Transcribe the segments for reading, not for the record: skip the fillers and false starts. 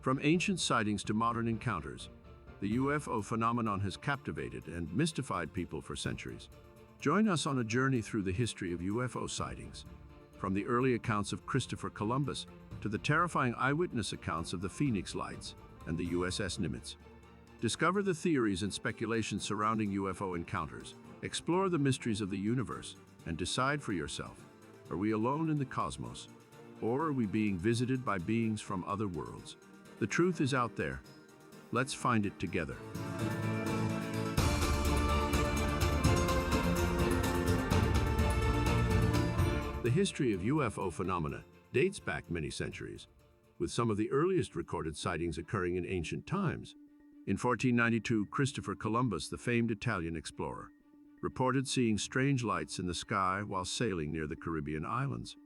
From ancient sightings to modern encounters, the UFO phenomenon has captivated and mystified people for centuries. Join us on a journey through the history of UFO sightings, from the early accounts of Christopher Columbus to the terrifying eyewitness accounts of the Phoenix Lights and the USS Nimitz. Discover the theories and speculations surrounding UFO encounters, explore the mysteries of the universe, and decide for yourself: are we alone in the cosmos, or are we being visited by beings from other worlds? The truth is out there. Let's find it together. The history of UFO phenomena dates back many centuries, with some of the earliest recorded sightings occurring in ancient times. In 1492, Christopher Columbus, the famed Italian explorer, reported seeing strange lights in the sky while sailing near the Caribbean islands.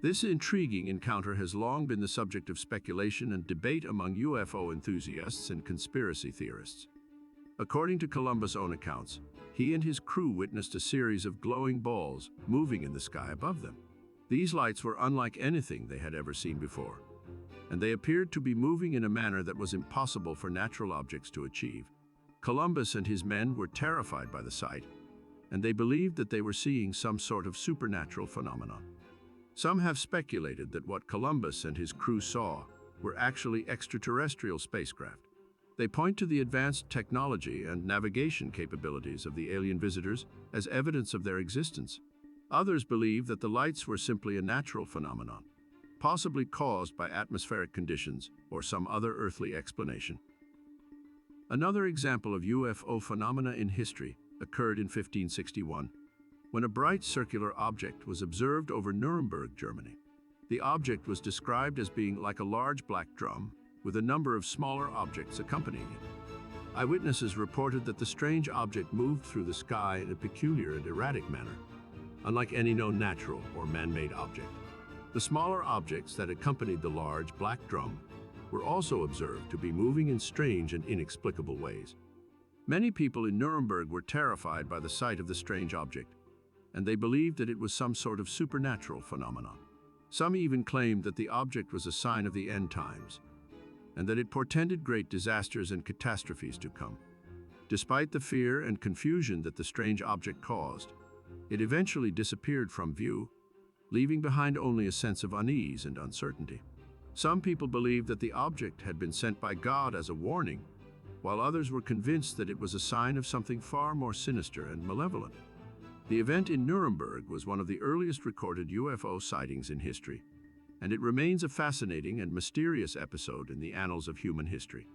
This intriguing encounter has long been the subject of speculation and debate among UFO enthusiasts and conspiracy theorists. According to Columbus' own accounts, he and his crew witnessed a series of glowing balls moving in the sky above them. These lights were unlike anything they had ever seen before, and they appeared to be moving in a manner that was impossible for natural objects to achieve. Columbus and his men were terrified by the sight, and they believed that they were seeing some sort of supernatural phenomenon. Some have speculated that what Columbus and his crew saw were actually extraterrestrial spacecraft. They point to the advanced technology and navigation capabilities of the alien visitors as evidence of their existence. Others believe that the lights were simply a natural phenomenon, possibly caused by atmospheric conditions or some other earthly explanation. Another example of UFO phenomena in history occurred in 1561, when a bright circular object was observed over Nuremberg, Germany. The object was described as being like a large black drum, with a number of smaller objects accompanying it. Eyewitnesses reported that the strange object moved through the sky in a peculiar and erratic manner, unlike any known natural or man-made object. The smaller objects that accompanied the large black drum were also observed to be moving in strange and inexplicable ways. Many people in Nuremberg were terrified by the sight of the strange object, and they believed that it was some sort of supernatural phenomenon. Some even claimed that the object was a sign of the end times, and that it portended great disasters and catastrophes to come. Despite the fear and confusion that the strange object caused, it eventually disappeared from view, leaving behind only a sense of unease and uncertainty. Some people believed that the object had been sent by God as a warning, while others were convinced that it was a sign of something far more sinister and malevolent. The event in Nuremberg was one of the earliest recorded UFO sightings in history, and it remains a fascinating and mysterious episode in the annals of human history.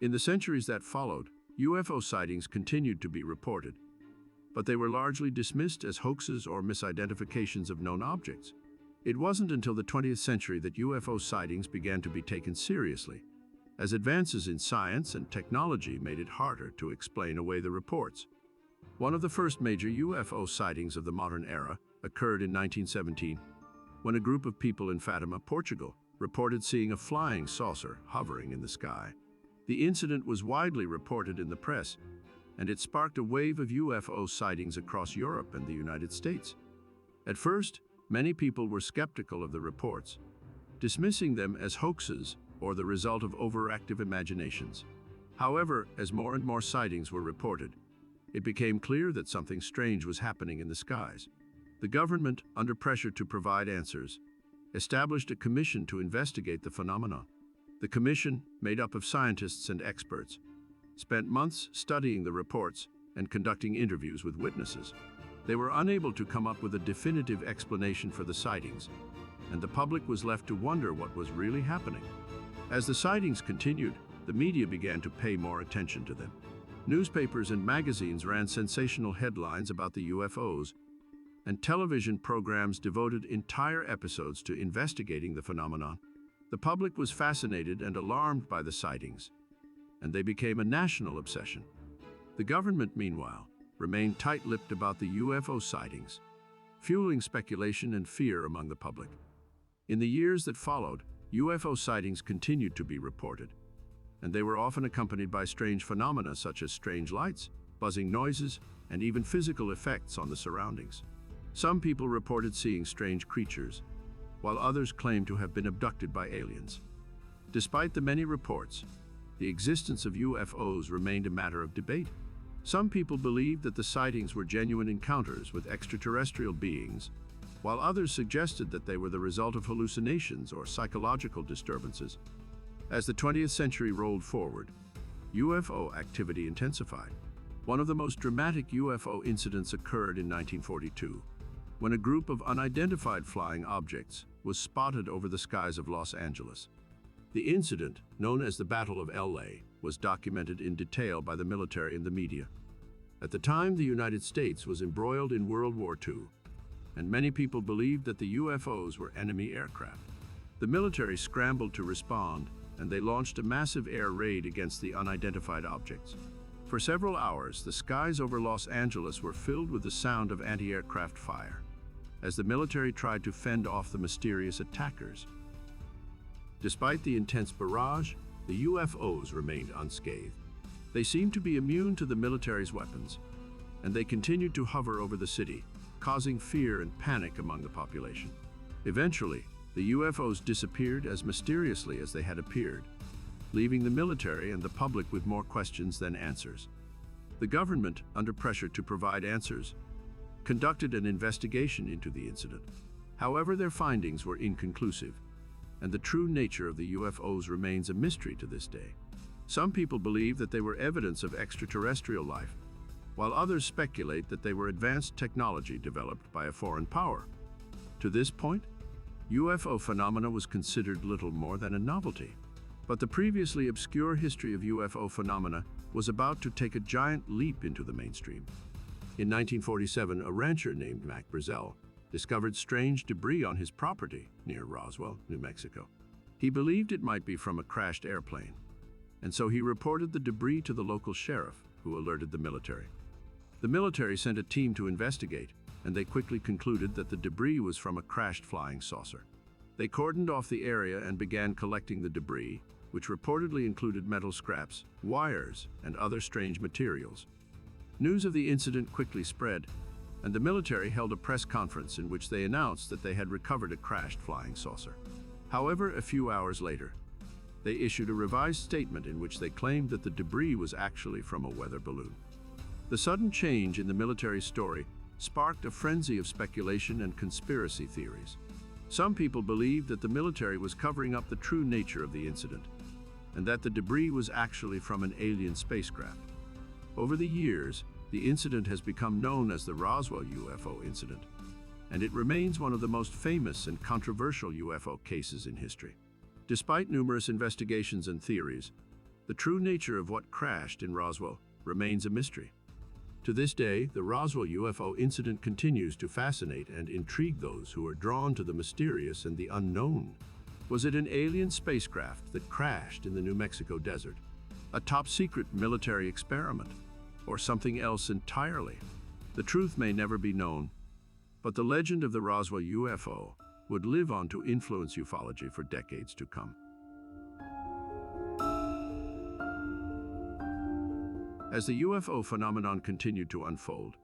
In the centuries that followed, UFO sightings continued to be reported, but they were largely dismissed as hoaxes or misidentifications of known objects. It wasn't until the 20th century that UFO sightings began to be taken seriously, as advances in science and technology made it harder to explain away the reports. One of the first major UFO sightings of the modern era occurred in 1917, when a group of people in Fatima, Portugal, reported seeing a flying saucer hovering in the sky. The incident was widely reported in the press, and it sparked a wave of UFO sightings across Europe and the United States. At first, many people were skeptical of the reports, dismissing them as hoaxes or the result of overactive imaginations. However, as more and more sightings were reported, it became clear that something strange was happening in the skies. The government, under pressure to provide answers, established a commission to investigate the phenomenon. The commission, made up of scientists and experts, spent months studying the reports and conducting interviews with witnesses. They were unable to come up with a definitive explanation for the sightings, and the public was left to wonder what was really happening. As the sightings continued, the media began to pay more attention to them. Newspapers and magazines ran sensational headlines about the UFOs, and television programs devoted entire episodes to investigating the phenomenon. The public was fascinated and alarmed by the sightings, and they became a national obsession. The government, meanwhile, remained tight-lipped about the UFO sightings, fueling speculation and fear among the public. In the years that followed, UFO sightings continued to be reported, and they were often accompanied by strange phenomena such as strange lights, buzzing noises, and even physical effects on the surroundings. Some people reported seeing strange creatures, while others claimed to have been abducted by aliens. Despite the many reports, the existence of UFOs remained a matter of debate. Some people believed that the sightings were genuine encounters with extraterrestrial beings, while others suggested that they were the result of hallucinations or psychological disturbances. As the 20th century rolled forward, UFO activity intensified. One of the most dramatic UFO incidents occurred in 1942, when a group of unidentified flying objects was spotted over the skies of Los Angeles. The incident, known as the Battle of LA, was documented in detail by the military and the media. At the time, the United States was embroiled in World War II, and many people believed that the UFOs were enemy aircraft. The military scrambled to respond, and they launched a massive air raid against the unidentified objects. For several hours, the skies over Los Angeles were filled with the sound of anti-aircraft fire, as the military tried to fend off the mysterious attackers. Despite the intense barrage, the UFOs remained unscathed. They seemed to be immune to the military's weapons, and they continued to hover over the city, causing fear and panic among the population. Eventually, the UFOs disappeared as mysteriously as they had appeared, leaving the military and the public with more questions than answers. The government, under pressure to provide answers, conducted an investigation into the incident. However, their findings were inconclusive, and the true nature of the UFOs remains a mystery to this day. Some people believe that they were evidence of extraterrestrial life, while others speculate that they were advanced technology developed by a foreign power. To this point, UFO phenomena was considered little more than a novelty. But the previously obscure history of UFO phenomena was about to take a giant leap into the mainstream. In 1947, a rancher named Mac Brazel discovered strange debris on his property near Roswell, New Mexico. He believed it might be from a crashed airplane, and so he reported the debris to the local sheriff, who alerted the military. The military sent a team to investigate, and they quickly concluded that the debris was from a crashed flying saucer. They cordoned off the area and began collecting the debris, which reportedly included metal scraps, wires, and other strange materials. News of the incident quickly spread, and the military held a press conference in which they announced that they had recovered a crashed flying saucer. However, a few hours later, they issued a revised statement in which they claimed that the debris was actually from a weather balloon. The sudden change in the military story sparked a frenzy of speculation and conspiracy theories. Some people believed that the military was covering up the true nature of the incident, and that the debris was actually from an alien spacecraft. Over the years, the incident has become known as the Roswell UFO incident, and it remains one of the most famous and controversial UFO cases in history. Despite numerous investigations and theories, the true nature of what crashed in Roswell remains a mystery. To this day, the Roswell UFO incident continues to fascinate and intrigue those who are drawn to the mysterious and the unknown. Was it an alien spacecraft that crashed in the New Mexico desert? A top-secret military experiment? Or something else entirely? The truth may never be known, but the legend of the Roswell UFO would live on to influence ufology for decades to come. As the UFO phenomenon continued to unfold,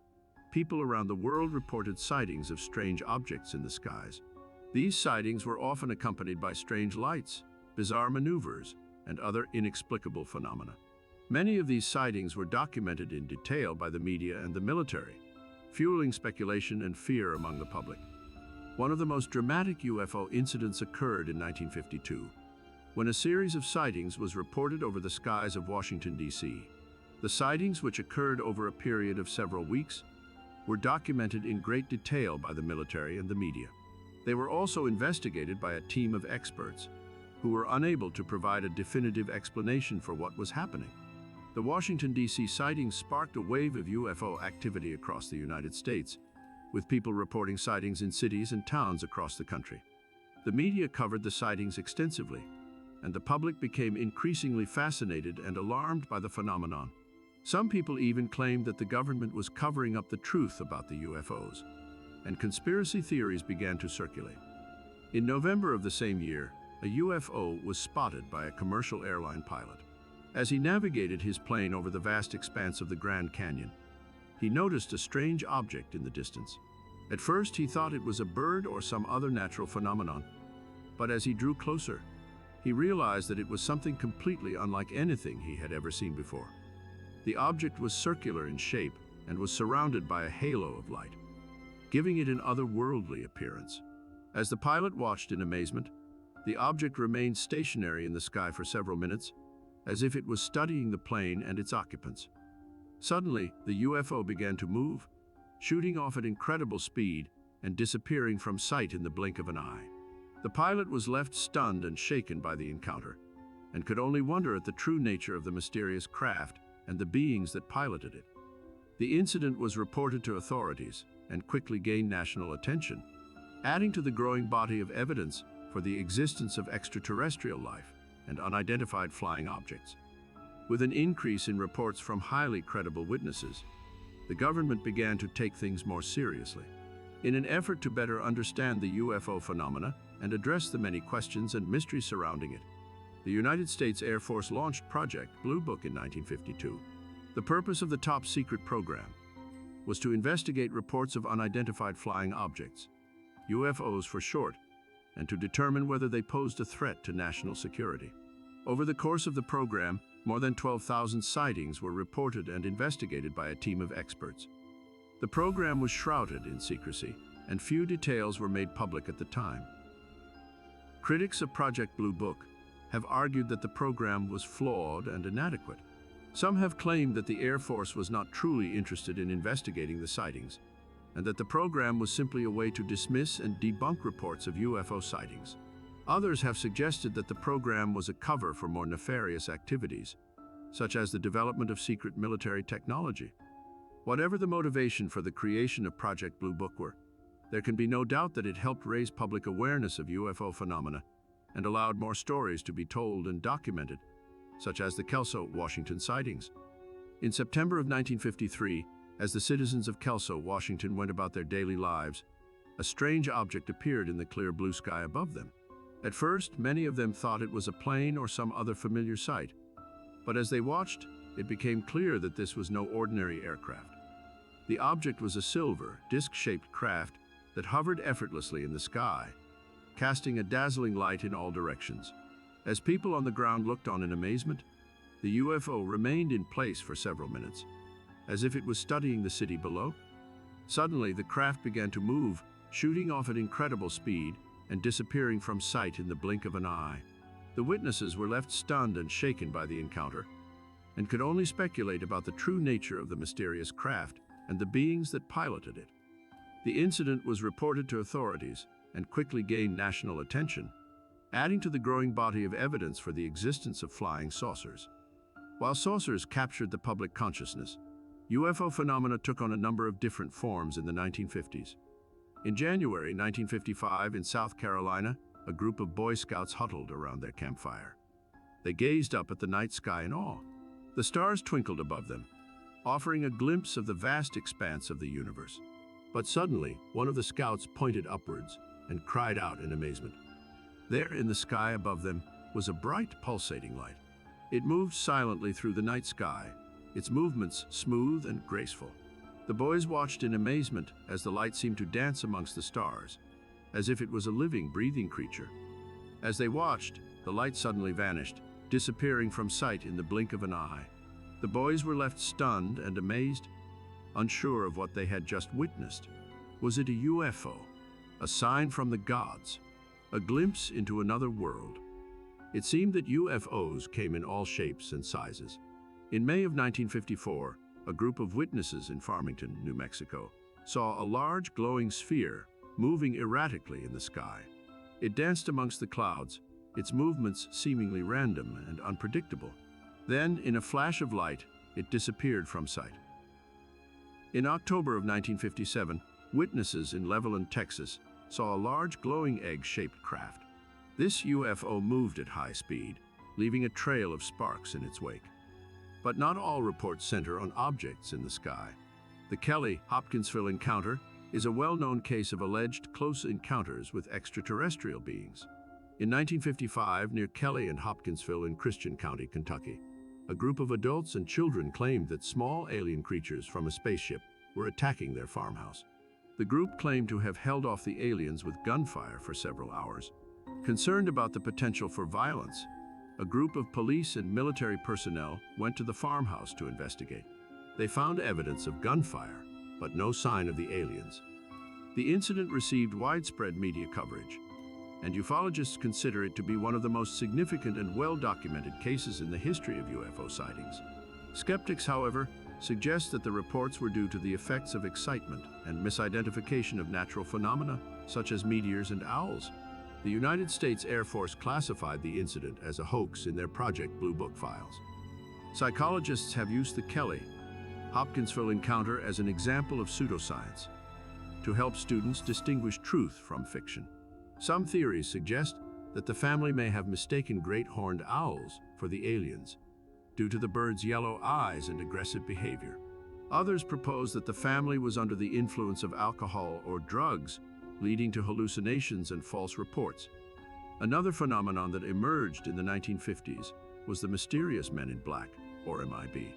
people around the world reported sightings of strange objects in the skies. These sightings were often accompanied by strange lights, bizarre maneuvers, and other inexplicable phenomena. Many of these sightings were documented in detail by the media and the military, fueling speculation and fear among the public. One of the most dramatic UFO incidents occurred in 1952, when a series of sightings was reported over the skies of Washington, D.C. The sightings, which occurred over a period of several weeks, were documented in great detail by the military and the media. They were also investigated by a team of experts who were unable to provide a definitive explanation for what was happening. The Washington, D.C. sightings sparked a wave of UFO activity across the United States, with people reporting sightings in cities and towns across the country. The media covered the sightings extensively, and the public became increasingly fascinated and alarmed by the phenomenon. Some people even claimed that the government was covering up the truth about the UFOs, and conspiracy theories began to circulate. In November of the same year, a UFO was spotted by a commercial airline pilot. As he navigated his plane over the vast expanse of the Grand Canyon, he noticed a strange object in the distance. At first, he thought it was a bird or some other natural phenomenon, but as he drew closer, he realized that it was something completely unlike anything he had ever seen before. The object was circular in shape and was surrounded by a halo of light, giving it an otherworldly appearance. As the pilot watched in amazement, the object remained stationary in the sky for several minutes, as if it was studying the plane and its occupants. Suddenly, the UFO began to move, shooting off at incredible speed and disappearing from sight in the blink of an eye. The pilot was left stunned and shaken by the encounter, and could only wonder at the true nature of the mysterious craft and the beings that piloted it. The incident was reported to authorities and quickly gained national attention, adding to the growing body of evidence for the existence of extraterrestrial life and unidentified flying objects. With an increase in reports from highly credible witnesses, the government began to take things more seriously. In an effort to better understand the UFO phenomena and address the many questions and mysteries surrounding it, the United States Air Force launched Project Blue Book in 1952. The purpose of the top-secret program was to investigate reports of unidentified flying objects, UFOs for short, and to determine whether they posed a threat to national security. Over the course of the program, more than 12,000 sightings were reported and investigated by a team of experts. The program was shrouded in secrecy, and few details were made public at the time. Critics of Project Blue Book have argued that the program was flawed and inadequate. Some have claimed that the Air Force was not truly interested in investigating the sightings, and that the program was simply a way to dismiss and debunk reports of UFO sightings. Others have suggested that the program was a cover for more nefarious activities, such as the development of secret military technology. Whatever the motivation for the creation of Project Blue Book were, there can be no doubt that it helped raise public awareness of UFO phenomena and allowed more stories to be told and documented, such as the Kelso, Washington sightings. In September of 1953, as the citizens of Kelso, Washington went about their daily lives, a strange object appeared in the clear blue sky above them. At first, many of them thought it was a plane or some other familiar sight, but as they watched, it became clear that this was no ordinary aircraft. The object was a silver, disc-shaped craft that hovered effortlessly in the sky, casting a dazzling light in all directions. As people on the ground looked on in amazement, the UFO remained in place for several minutes, as if it was studying the city below. Suddenly, the craft began to move, shooting off at incredible speed and disappearing from sight in the blink of an eye. The witnesses were left stunned and shaken by the encounter, and could only speculate about the true nature of the mysterious craft and the beings that piloted it. The incident was reported to authorities and quickly gained national attention, adding to the growing body of evidence for the existence of flying saucers. While saucers captured the public consciousness, UFO phenomena took on a number of different forms in the 1950s. In January 1955, in South Carolina, a group of Boy Scouts huddled around their campfire. They gazed up at the night sky in awe. The stars twinkled above them, offering a glimpse of the vast expanse of the universe. But suddenly, one of the scouts pointed upwards and cried out in amazement. There in the sky above them was a bright, pulsating light. It moved silently through the night sky, its movements smooth and graceful. The boys watched in amazement as the light seemed to dance amongst the stars, as if it was a living, breathing creature. As they watched, the light suddenly vanished, disappearing from sight in the blink of an eye. The boys were left stunned and amazed, unsure of what they had just witnessed. Was it a UFO? A sign from the gods? A glimpse into another world? It seemed that UFOs came in all shapes and sizes. In May of 1954, a group of witnesses in Farmington, New Mexico, saw a large glowing sphere moving erratically in the sky. It danced amongst the clouds, its movements seemingly random and unpredictable. Then, in a flash of light, it disappeared from sight. In October of 1957, witnesses in Levelland, Texas, saw a large glowing egg-shaped craft. This UFO moved at high speed, leaving a trail of sparks in its wake. But not all reports center on objects in the sky. The Kelly-Hopkinsville encounter is a well-known case of alleged close encounters with extraterrestrial beings. In 1955, near Kelly and Hopkinsville in Christian County, Kentucky, a group of adults and children claimed that small alien creatures from a spaceship were attacking their farmhouse. The group claimed to have held off the aliens with gunfire for several hours, Concerned about the potential for violence, a group of police and military personnel went to the farmhouse to investigate. They found evidence of gunfire, but no sign of the aliens. The incident received widespread media coverage, and ufologists consider it to be one of the most significant and well-documented cases in the history of UFO sightings. Skeptics, however, suggest that the reports were due to the effects of excitement and misidentification of natural phenomena, such as meteors and owls. The United States Air Force classified the incident as a hoax in their Project Blue Book files. Psychologists have used the Kelly-Hopkinsville encounter as an example of pseudoscience to help students distinguish truth from fiction. Some theories suggest that the family may have mistaken great horned owls for the aliens due to the birds' yellow eyes and aggressive behavior. Others propose that the family was under the influence of alcohol or drugs, leading to hallucinations and false reports. Another phenomenon that emerged in the 1950s was the mysterious men in black, or MIB.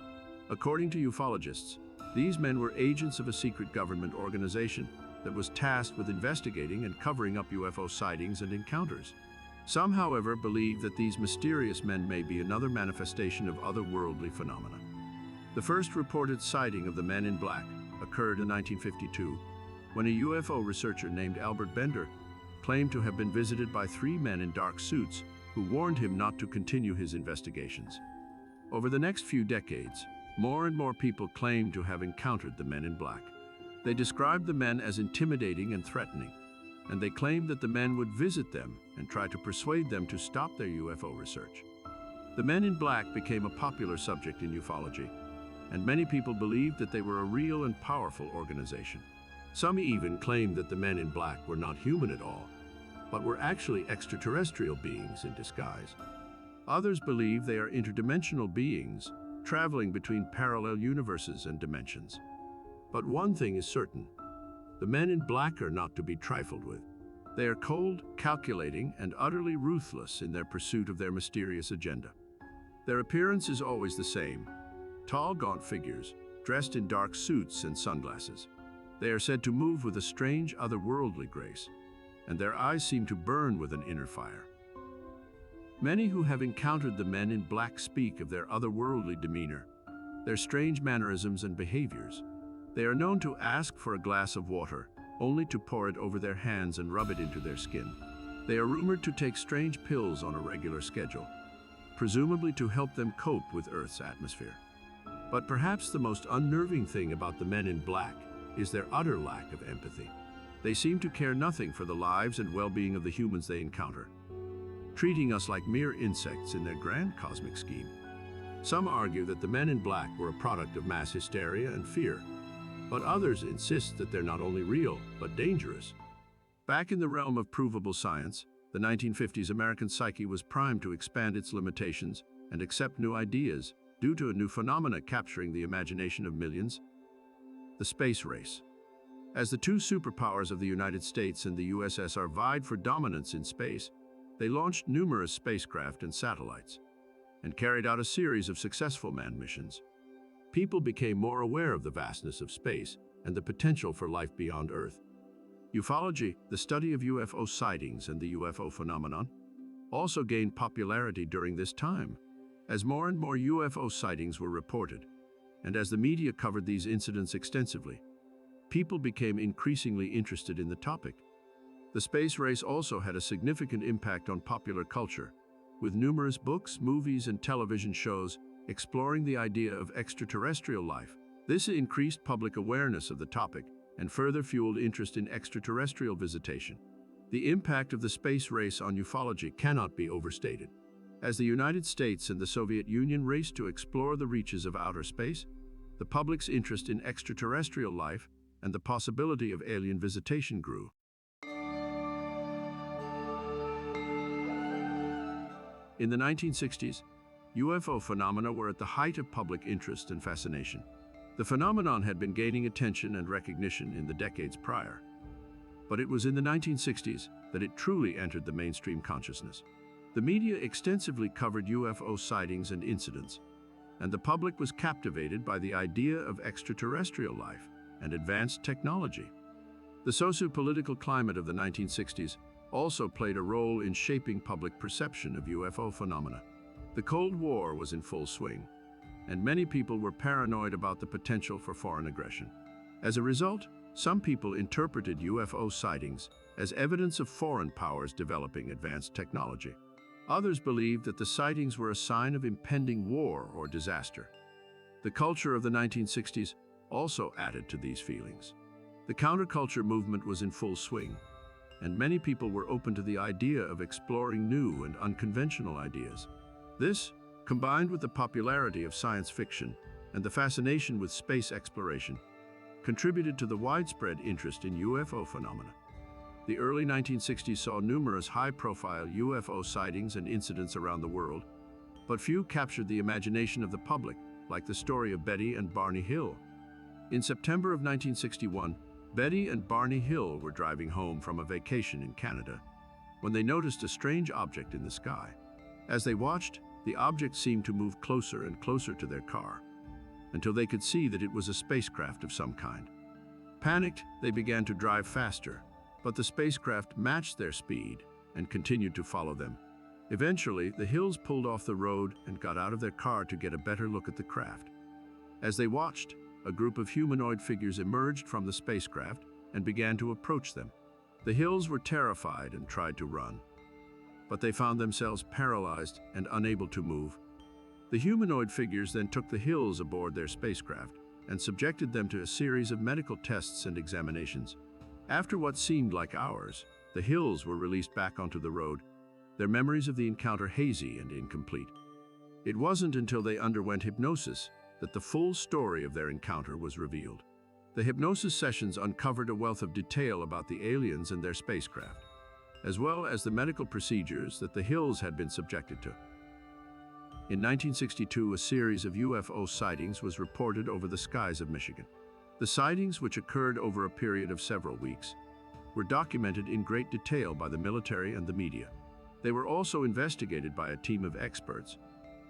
According to ufologists, these men were agents of a secret government organization that was tasked with investigating and covering up UFO sightings and encounters. Some, however, believe that these mysterious men may be another manifestation of otherworldly phenomena. The first reported sighting of the men in black occurred in 1952, when a UFO researcher named Albert Bender claimed to have been visited by three men in dark suits who warned him not to continue his investigations. Over the next few decades, more and more people claimed to have encountered the men in black. They described the men as intimidating and threatening, and they claimed that the men would visit them and try to persuade them to stop their UFO research. The men in black became a popular subject in ufology, and many people believed that they were a real and powerful organization. Some even claimed that the men in black were not human at all, but were actually extraterrestrial beings in disguise. Others believe they are interdimensional beings traveling between parallel universes and dimensions. But one thing is certain: the men in black are not to be trifled with. They are cold, calculating, and utterly ruthless in their pursuit of their mysterious agenda. Their appearance is always the same: tall, gaunt figures, dressed in dark suits and sunglasses. They are said to move with a strange, otherworldly grace, and their eyes seem to burn with an inner fire. Many who have encountered the men in black speak of their otherworldly demeanor, their strange mannerisms and behaviors. They are known to ask for a glass of water, only to pour it over their hands and rub it into their skin. They are rumored to take strange pills on a regular schedule, presumably to help them cope with Earth's atmosphere. But perhaps the most unnerving thing about the men in black is their utter lack of empathy. They seem to care nothing for the lives and well-being of the humans they encounter, treating us like mere insects in their grand cosmic scheme. Some argue that the men in black were a product of mass hysteria and fear, but others insist that they're not only real, but dangerous. Back in the realm of provable science, the 1950s American psyche was primed to expand its limitations and accept new ideas due to a new phenomena capturing the imagination of millions: the space race. As the two superpowers of the United States and the USSR vied for dominance in space, they launched numerous spacecraft and satellites, and carried out a series of successful manned missions. People became more aware of the vastness of space and the potential for life beyond Earth. Ufology, the study of UFO sightings and the UFO phenomenon, also gained popularity during this time, as more and more UFO sightings were reported, and as the media covered these incidents extensively. People became increasingly interested in the topic. The space race also had a significant impact on popular culture, with numerous books, movies, and television shows exploring the idea of extraterrestrial life. This increased public awareness of the topic and further fueled interest in extraterrestrial visitation. The impact of the space race on ufology cannot be overstated. As the United States and the Soviet Union raced to explore the reaches of outer space, the public's interest in extraterrestrial life and the possibility of alien visitation grew. In the 1960s, UFO phenomena were at the height of public interest and fascination. The phenomenon had been gaining attention and recognition in the decades prior, but it was in the 1960s that it truly entered the mainstream consciousness. The media extensively covered UFO sightings and incidents, and the public was captivated by the idea of extraterrestrial life and advanced technology. The socio-political climate of the 1960s also played a role in shaping public perception of UFO phenomena. The Cold War was in full swing, and many people were paranoid about the potential for foreign aggression. As a result, some people interpreted UFO sightings as evidence of foreign powers developing advanced technology. Others believed that the sightings were a sign of impending war or disaster. The culture of the 1960s also added to these feelings. The counterculture movement was in full swing, and many people were open to the idea of exploring new and unconventional ideas. This, combined with the popularity of science fiction and the fascination with space exploration, contributed to the widespread interest in UFO phenomena. The early 1960s saw numerous high-profile UFO sightings and incidents around the world, but few captured the imagination of the public, like the story of Betty and Barney Hill. In September of 1961, Betty and Barney Hill were driving home from a vacation in Canada when they noticed a strange object in the sky. As they watched, the object seemed to move closer and closer to their car, until they could see that it was a spacecraft of some kind. Panicked, they began to drive faster, but the spacecraft matched their speed and continued to follow them. Eventually, the Hills pulled off the road and got out of their car to get a better look at the craft. As they watched, a group of humanoid figures emerged from the spacecraft and began to approach them. The Hills were terrified and tried to run, but they found themselves paralyzed and unable to move. The humanoid figures then took the Hills aboard their spacecraft and subjected them to a series of medical tests and examinations. After what seemed like hours, the Hills were released back onto the road, their memories of the encounter hazy and incomplete. It wasn't until they underwent hypnosis that the full story of their encounter was revealed. The hypnosis sessions uncovered a wealth of detail about the aliens and their spacecraft, as well as the medical procedures that the Hills had been subjected to. In 1962, a series of UFO sightings was reported over the skies of Michigan. The sightings, which occurred over a period of several weeks, were documented in great detail by the military and the media. They were also investigated by a team of experts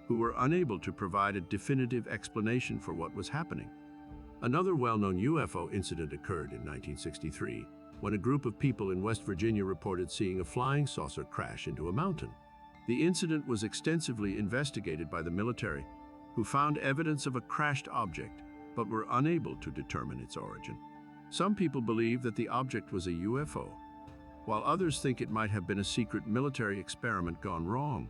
who were unable to provide a definitive explanation for what was happening. Another well-known UFO incident occurred in 1963, when a group of people in West Virginia reported seeing a flying saucer crash into a mountain. The incident was extensively investigated by the military, who found evidence of a crashed object, but were unable to determine its origin. Some people believe that the object was a UFO, while others think it might have been a secret military experiment gone wrong.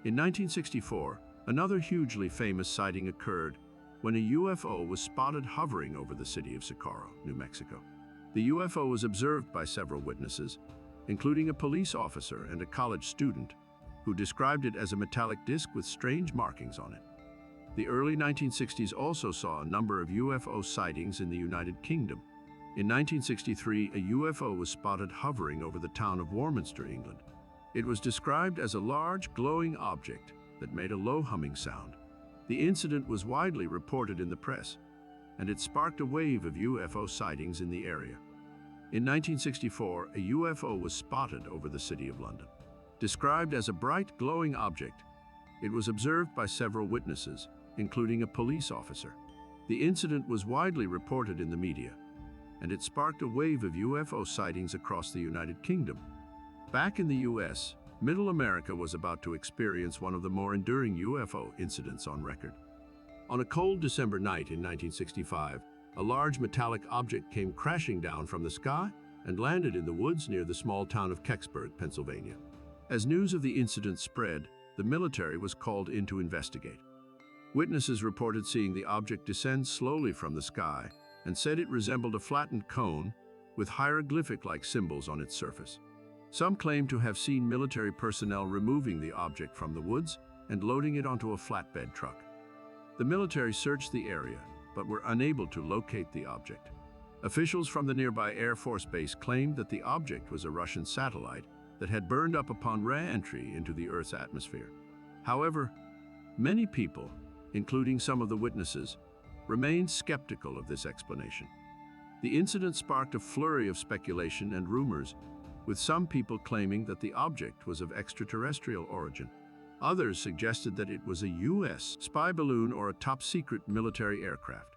In 1964, another hugely famous sighting occurred when a UFO was spotted hovering over the city of Socorro, New Mexico. The UFO was observed by several witnesses, including a police officer and a college student, who described it as a metallic disc with strange markings on it. The early 1960s also saw a number of UFO sightings in the United Kingdom. In 1963, a UFO was spotted hovering over the town of Warminster, England. It was described as a large, glowing object that made a low humming sound. The incident was widely reported in the press, and it sparked a wave of UFO sightings in the area. In 1964, a UFO was spotted over the city of London. Described as a bright, glowing object, it was observed by several witnesses, including a police officer. The incident was widely reported in the media, and it sparked a wave of UFO sightings across the United Kingdom. Back in the US, Middle America was about to experience one of the more enduring UFO incidents on record. On a cold December night in 1965, a large metallic object came crashing down from the sky and landed in the woods near the small town of Kecksburg, Pennsylvania. As news of the incident spread, the military was called in to investigate. Witnesses reported seeing the object descend slowly from the sky and said it resembled a flattened cone with hieroglyphic-like symbols on its surface. Some claimed to have seen military personnel removing the object from the woods and loading it onto a flatbed truck. The military searched the area, but were unable to locate the object. Officials from the nearby Air Force Base claimed that the object was a Russian satellite that had burned up upon re-entry into the Earth's atmosphere. However, many people, including some of the witnesses, remained skeptical of this explanation. The incident sparked a flurry of speculation and rumors, with some people claiming that the object was of extraterrestrial origin. Others suggested that it was a U.S. spy balloon or a top-secret military aircraft.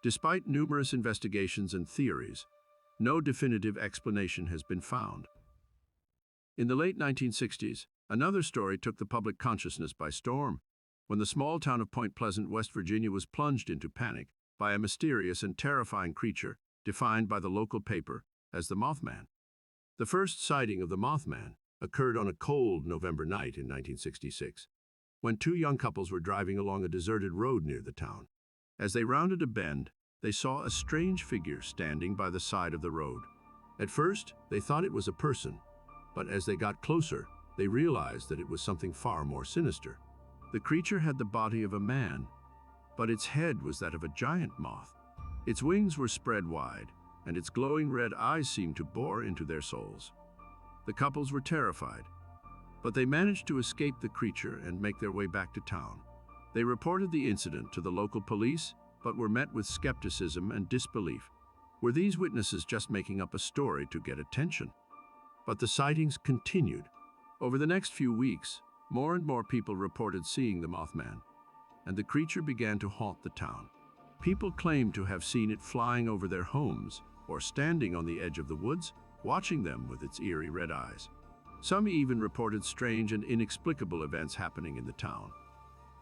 Despite numerous investigations and theories, no definitive explanation has been found. In the late 1960s, another story took the public consciousness by storm when the small town of Point Pleasant, West Virginia was plunged into panic by a mysterious and terrifying creature defined by the local paper as the Mothman. The first sighting of the Mothman occurred on a cold November night in 1966, when two young couples were driving along a deserted road near the town. As they rounded a bend, they saw a strange figure standing by the side of the road. At first, they thought it was a person, but as they got closer, they realized that it was something far more sinister. The creature had the body of a man, but its head was that of a giant moth. Its wings were spread wide, and its glowing red eyes seemed to bore into their souls. The couples were terrified, but they managed to escape the creature and make their way back to town. They reported the incident to the local police, but were met with skepticism and disbelief. Were these witnesses just making up a story to get attention? But the sightings continued. Over the next few weeks, more and more people reported seeing the Mothman, and the creature began to haunt the town. People claimed to have seen it flying over their homes or standing on the edge of the woods, watching them with its eerie red eyes. Some even reported strange and inexplicable events happening in the town,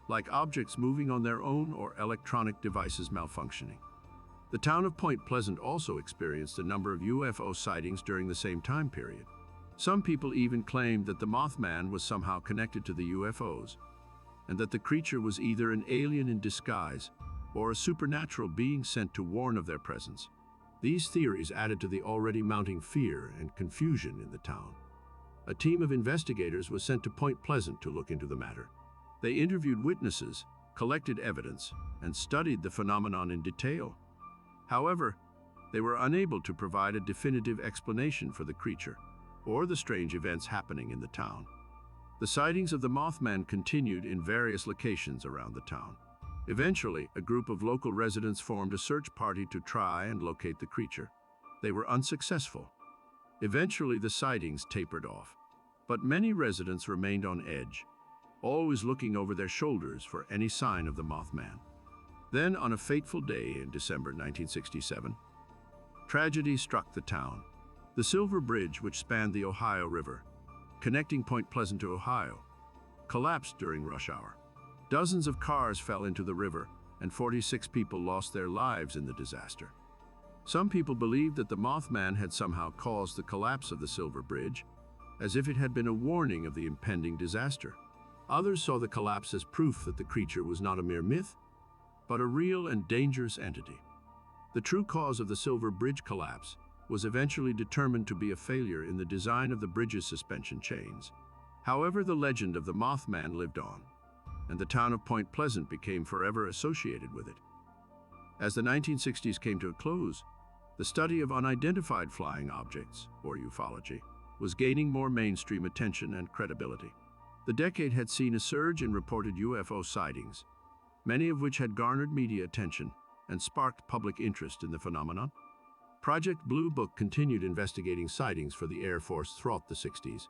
like objects moving on their own or electronic devices malfunctioning. The town of Point Pleasant also experienced a number of UFO sightings during the same time period. Some people even claimed that the Mothman was somehow connected to the UFOs, and that the creature was either an alien in disguise or a supernatural being sent to warn of their presence. These theories added to the already mounting fear and confusion in the town. A team of investigators was sent to Point Pleasant to look into the matter. They interviewed witnesses, collected evidence, and studied the phenomenon in detail. However, they were unable to provide a definitive explanation for the creature or the strange events happening in the town. The sightings of the Mothman continued in various locations around the town. Eventually, a group of local residents formed a search party to try and locate the creature. They were unsuccessful. Eventually, the sightings tapered off, but many residents remained on edge, always looking over their shoulders for any sign of the Mothman. Then, on a fateful day in December 1967, tragedy struck the town. The Silver Bridge, which spanned the Ohio River, connecting Point Pleasant to Ohio, collapsed during rush hour. Dozens of cars fell into the river, and 46 people lost their lives in the disaster. Some people believed that the Mothman had somehow caused the collapse of the Silver Bridge, as if it had been a warning of the impending disaster. Others saw the collapse as proof that the creature was not a mere myth, but a real and dangerous entity. The true cause of the Silver Bridge collapse was eventually determined to be a failure in the design of the bridge's suspension chains. However, the legend of the Mothman lived on, and the town of Point Pleasant became forever associated with it. As the 1960s came to a close, the study of unidentified flying objects, or ufology, was gaining more mainstream attention and credibility. The decade had seen a surge in reported UFO sightings, many of which had garnered media attention and sparked public interest in the phenomenon. Project Blue Book continued investigating sightings for the Air Force throughout the 60s,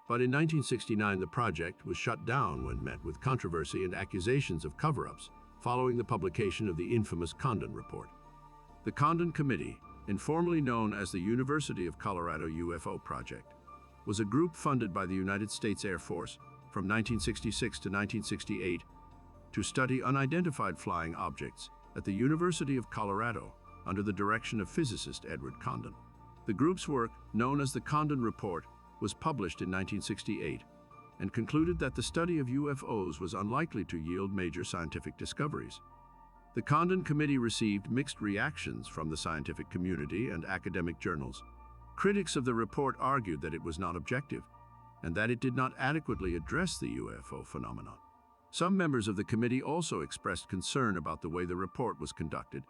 but in 1969 the project was shut down when met with controversy and accusations of cover-ups following the publication of the infamous Condon Report. The Condon Committee, informally known as the University of Colorado UFO Project, was a group funded by the United States Air Force from 1966 to 1968 to study unidentified flying objects at the University of Colorado under the direction of physicist Edward Condon. The group's work, known as the Condon Report, was published in 1968 and concluded that the study of UFOs was unlikely to yield major scientific discoveries. The Condon Committee received mixed reactions from the scientific community and academic journals. Critics of the report argued that it was not objective and that it did not adequately address the UFO phenomenon. Some members of the committee also expressed concern about the way the report was conducted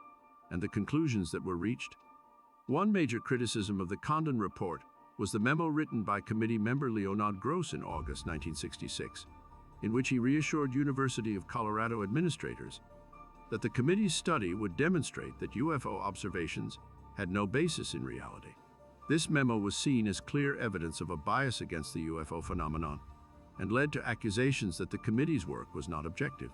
and the conclusions that were reached. One major criticism of the Condon Report was the memo written by committee member Leonard Gross in August 1966, in which he reassured University of Colorado administrators that the committee's study would demonstrate that UFO observations had no basis in reality. This memo was seen as clear evidence of a bias against the UFO phenomenon and led to accusations that the committee's work was not objective.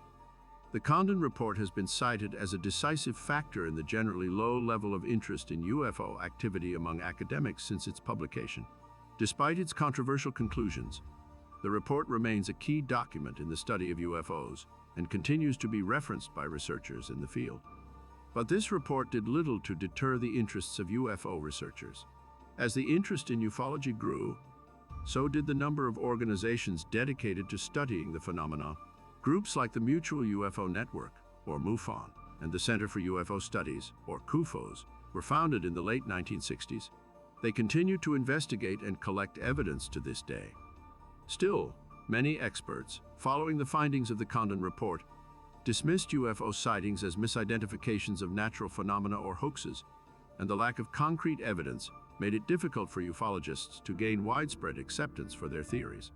The Condon Report has been cited as a decisive factor in the generally low level of interest in UFO activity among academics since its publication. Despite its controversial conclusions, the report remains a key document in the study of UFOs and continues to be referenced by researchers in the field. But this report did little to deter the interests of UFO researchers. As the interest in ufology grew, so did the number of organizations dedicated to studying the phenomenon. Groups like the Mutual UFO Network, or MUFON, and the Center for UFO Studies, or CUFOS, were founded in the late 1960s. They continue to investigate and collect evidence to this day. Still, many experts, following the findings of the Condon Report, dismissed UFO sightings as misidentifications of natural phenomena or hoaxes, and the lack of concrete evidence made it difficult for ufologists to gain widespread acceptance for their theories.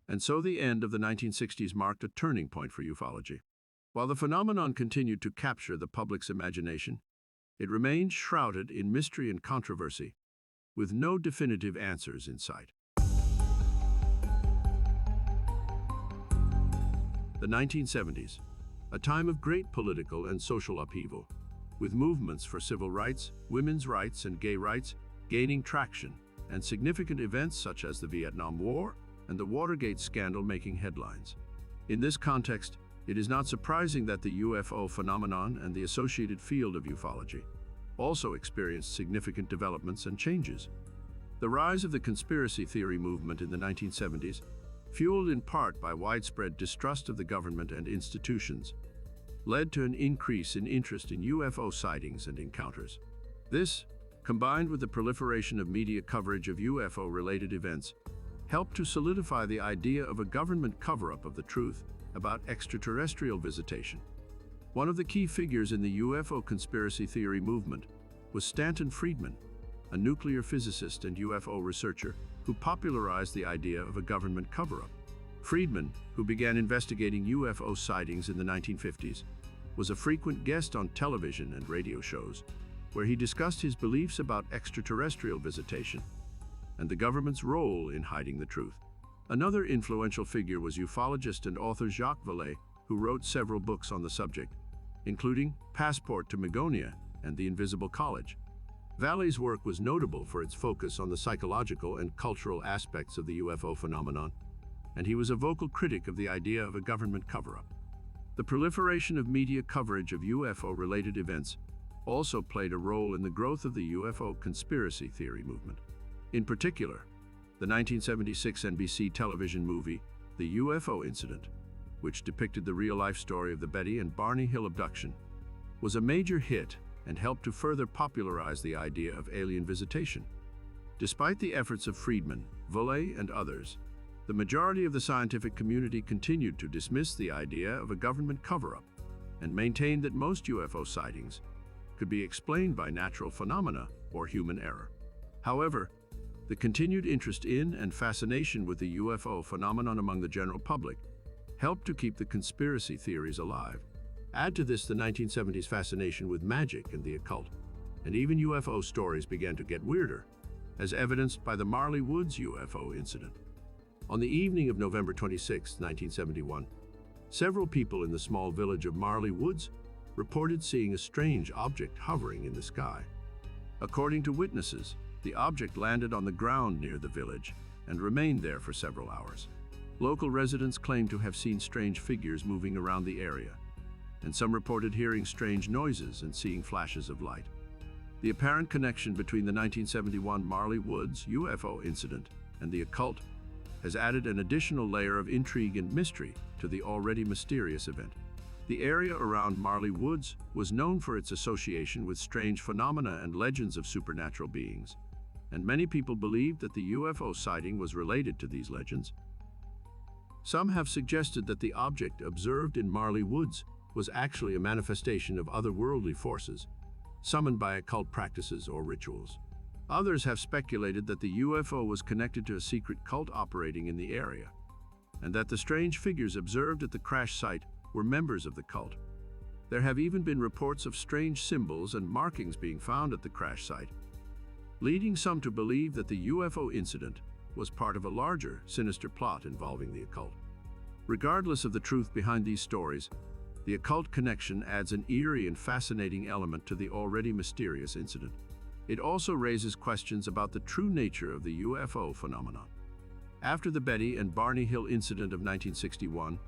And so the end of the 1960s marked a turning point for ufology. While the phenomenon continued to capture the public's imagination, it remained shrouded in mystery and controversy, with no definitive answers in sight. The 1970s, a time of great political and social upheaval, with movements for civil rights, women's rights, and gay rights gaining traction, and significant events such as the Vietnam War and the Watergate scandal making headlines. In this context, it is not surprising that the UFO phenomenon and the associated field of ufology also experienced significant developments and changes. The rise of the conspiracy theory movement in the 1970s, fueled in part by widespread distrust of the government and institutions, led to an increase in interest in UFO sightings and encounters. This, combined with the proliferation of media coverage of UFO-related events, helped to solidify the idea of a government cover-up of the truth about extraterrestrial visitation. One of the key figures in the UFO conspiracy theory movement was Stanton Friedman, a nuclear physicist and UFO researcher who popularized the idea of a government cover-up. Friedman, who began investigating UFO sightings in the 1950s, was a frequent guest on television and radio shows, where he discussed his beliefs about extraterrestrial visitation and the government's role in hiding the truth. Another influential figure was ufologist and author Jacques Vallée, who wrote several books on the subject, including Passport to Magonia and The Invisible College. Vallée's work was notable for its focus on the psychological and cultural aspects of the UFO phenomenon, and he was a vocal critic of the idea of a government cover-up. The proliferation of media coverage of UFO-related events also played a role in the growth of the UFO conspiracy theory movement. In particular, the 1976 NBC television movie, The UFO Incident, which depicted the real-life story of the Betty and Barney Hill abduction, was a major hit and helped to further popularize the idea of alien visitation. Despite the efforts of Friedman, Vallée, and others, the majority of the scientific community continued to dismiss the idea of a government cover-up and maintained that most UFO sightings could be explained by natural phenomena or human error. However, the continued interest in and fascination with the UFO phenomenon among the general public helped to keep the conspiracy theories alive. Add to this the 1970s fascination with magic and the occult, and even UFO stories began to get weirder, as evidenced by the Marley Woods UFO incident. On the evening of November 26, 1971, several people in the small village of Marley Woods reported seeing a strange object hovering in the sky. According to witnesses, the object landed on the ground near the village and remained there for several hours. Local residents claimed to have seen strange figures moving around the area, and some reported hearing strange noises and seeing flashes of light. The apparent connection between the 1971 Marley Woods UFO incident and the occult has added an additional layer of intrigue and mystery to the already mysterious event. The area around Marley Woods was known for its association with strange phenomena and legends of supernatural beings, and many people believed that the UFO sighting was related to these legends. Some have suggested that the object observed in Marley Woods was actually a manifestation of otherworldly forces, summoned by occult practices or rituals. Others have speculated that the UFO was connected to a secret cult operating in the area, and that the strange figures observed at the crash site were members of the cult. There have even been reports of strange symbols and markings being found at the crash site, leading some to believe that the UFO incident was part of a larger, sinister plot involving the occult. Regardless of the truth behind these stories, the occult connection adds an eerie and fascinating element to the already mysterious incident. it also raises questions about the true nature of the UFO phenomenon. After the Betty and Barney Hill incident of 1961,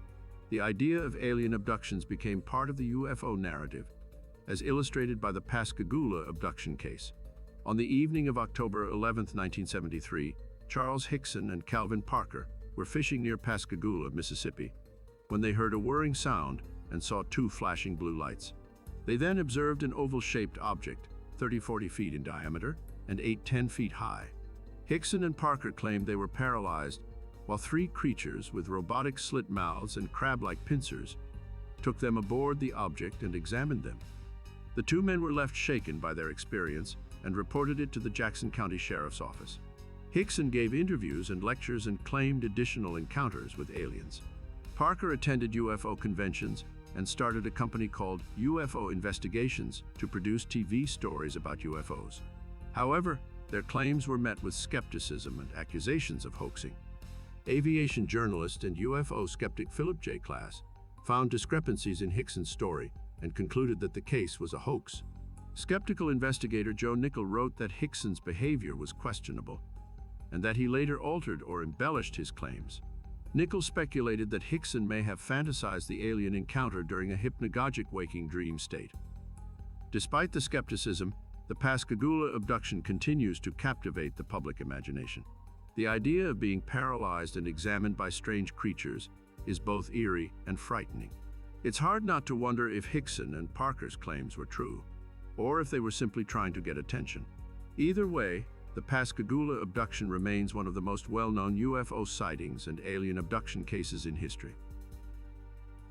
the idea of alien abductions became part of the UFO narrative, as illustrated by the Pascagoula abduction case. On the evening of October 11, 1973, Charles Hickson and Calvin Parker were fishing near Pascagoula, Mississippi, when they heard a whirring sound and saw two flashing blue lights. They then observed an oval-shaped object, 30-40 feet in diameter and 8-10 feet high. Hickson and Parker claimed they were paralyzed, while three creatures with robotic slit mouths and crab-like pincers took them aboard the object and examined them. The two men were left shaken by their experience and reported it to the Jackson County Sheriff's Office. Hickson gave interviews and lectures and claimed additional encounters with aliens. Parker attended UFO conventions and started a company called UFO Investigations to produce TV stories about UFOs. However, their claims were met with skepticism and accusations of hoaxing. Aviation journalist and UFO skeptic Philip J. Klass found discrepancies in Hickson's story and concluded that the case was a hoax. Skeptical investigator Joe Nickell wrote that Hickson's behavior was questionable and that he later altered or embellished his claims. Nickell speculated that Hickson may have fantasized the alien encounter during a hypnagogic waking dream state. Despite the skepticism, the Pascagoula abduction continues to captivate the public imagination. The idea of being paralyzed and examined by strange creatures is both eerie and frightening. It's hard not to wonder if Hickson and Parker's claims were true, or if they were simply trying to get attention. Either way, the Pascagoula abduction remains one of the most well-known UFO sightings and alien abduction cases in history.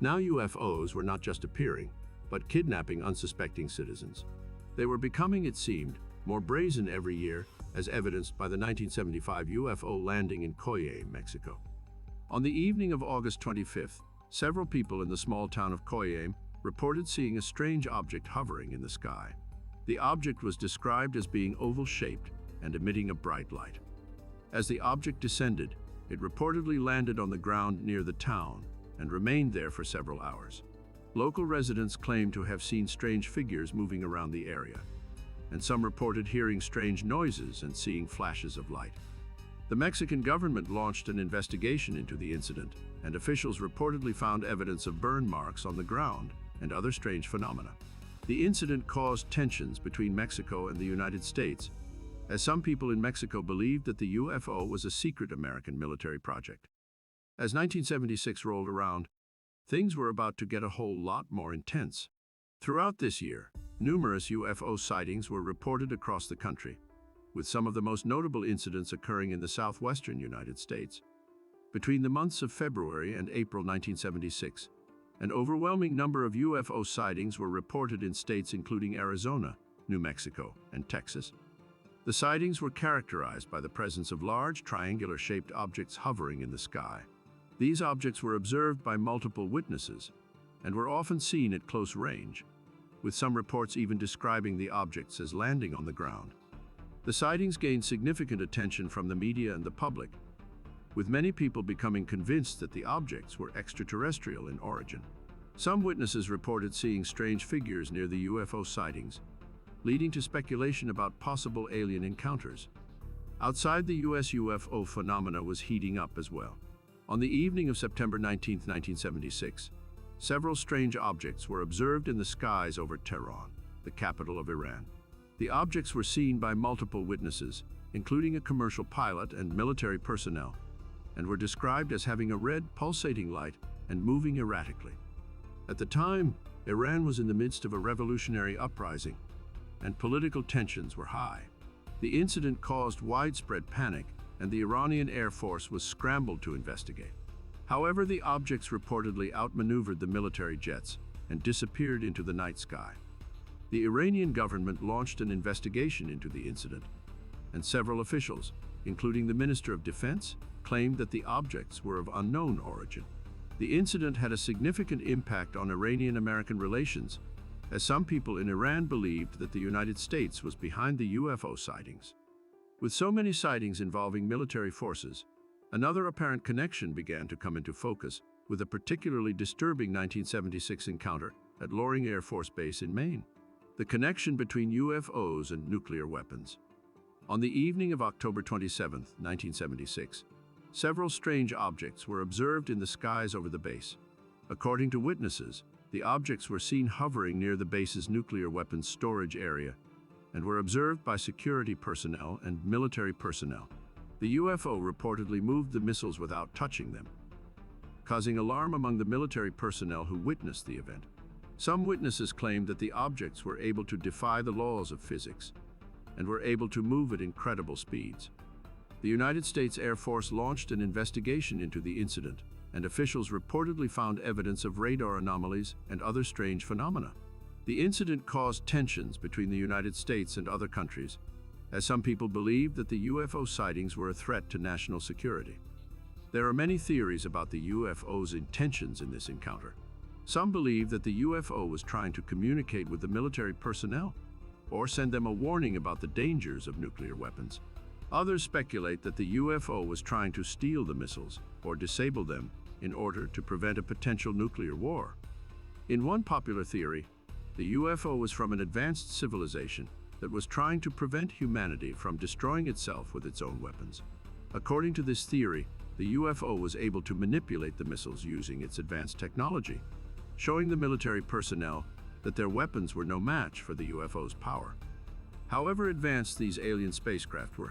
Now UFOs were not just appearing, but kidnapping unsuspecting citizens. They were becoming, it seemed, more brazen every year, as evidenced by the 1975 UFO landing in Cayey, Mexico. On the evening of August 25th, several people in the small town of Cayey reported seeing a strange object hovering in the sky. The object was described as being oval-shaped and emitting a bright light. As the object descended, it reportedly landed on the ground near the town and remained there for several hours. Local residents claimed to have seen strange figures moving around the area, and some reported hearing strange noises and seeing flashes of light. The Mexican government launched an investigation into the incident, and officials reportedly found evidence of burn marks on the ground and other strange phenomena. The incident caused tensions between Mexico and the United States, as some people in Mexico believed that the UFO was a secret American military project. As 1976 rolled around, things were about to get a whole lot more intense. Throughout this year, numerous UFO sightings were reported across the country, with some of the most notable incidents occurring in the southwestern United States. Between the months of February and April 1976, an overwhelming number of UFO sightings were reported in states including Arizona, New Mexico, and Texas. The sightings were characterized by the presence of large, triangular-shaped objects hovering in the sky. These objects were observed by multiple witnesses and were often seen at close range, with some reports even describing the objects as landing on the ground. The sightings gained significant attention from the media and the public, with many people becoming convinced that the objects were extraterrestrial in origin. Some witnesses reported seeing strange figures near the UFO sightings, leading to speculation about possible alien encounters. Outside the US, UFO phenomena was heating up as well. On the evening of September 19, 1976, several strange objects were observed in the skies over Tehran, the capital of Iran. The objects were seen by multiple witnesses, including a commercial pilot and military personnel, and were described as having a red, pulsating light and moving erratically. At the time, Iran was in the midst of a revolutionary uprising, and political tensions were high. The incident caused widespread panic, and the Iranian Air Force was scrambled to investigate. However, the objects reportedly outmaneuvered the military jets and disappeared into the night sky. The Iranian government launched an investigation into the incident, and several officials, including the Minister of Defense, claimed that the objects were of unknown origin. The incident had a significant impact on Iranian-American relations, as some people in Iran believed that the United States was behind the UFO sightings. With so many sightings involving military forces, another apparent connection began to come into focus with a particularly disturbing 1976 encounter at Loring Air Force Base in Maine. The connection between UFOs and nuclear weapons. On the evening of October 27, 1976, several strange objects were observed in the skies over the base. According to witnesses, the objects were seen hovering near the base's nuclear weapons storage area and were observed by security personnel and military personnel. The UFO reportedly moved the missiles without touching them, causing alarm among the military personnel who witnessed the event. Some witnesses claimed that the objects were able to defy the laws of physics and were able to move at incredible speeds. The United States Air Force launched an investigation into the incident, and officials reportedly found evidence of radar anomalies and other strange phenomena. The incident caused tensions between the United States and other countries, as some people believed that the UFO sightings were a threat to national security. There are many theories about the UFO's intentions in this encounter. Some believe that the UFO was trying to communicate with the military personnel or send them a warning about the dangers of nuclear weapons. Others speculate that the UFO was trying to steal the missiles or disable them in order to prevent a potential nuclear war. In one popular theory, the UFO was from an advanced civilization that was trying to prevent humanity from destroying itself with its own weapons. According to this theory, the UFO was able to manipulate the missiles using its advanced technology, showing the military personnel that their weapons were no match for the UFO's power. However advanced these alien spacecraft were,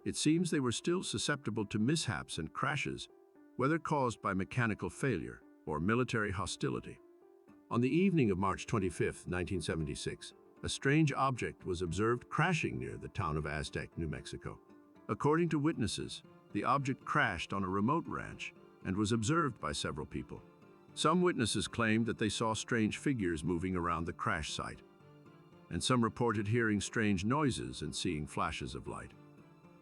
it seems they were still susceptible to mishaps and crashes, whether caused by mechanical failure or military hostility. On the evening of March 25, 1976, a strange object was observed crashing near the town of Aztec, New Mexico. According to witnesses, the object crashed on a remote ranch and was observed by several people. Some witnesses claimed that they saw strange figures moving around the crash site, and some reported hearing strange noises and seeing flashes of light.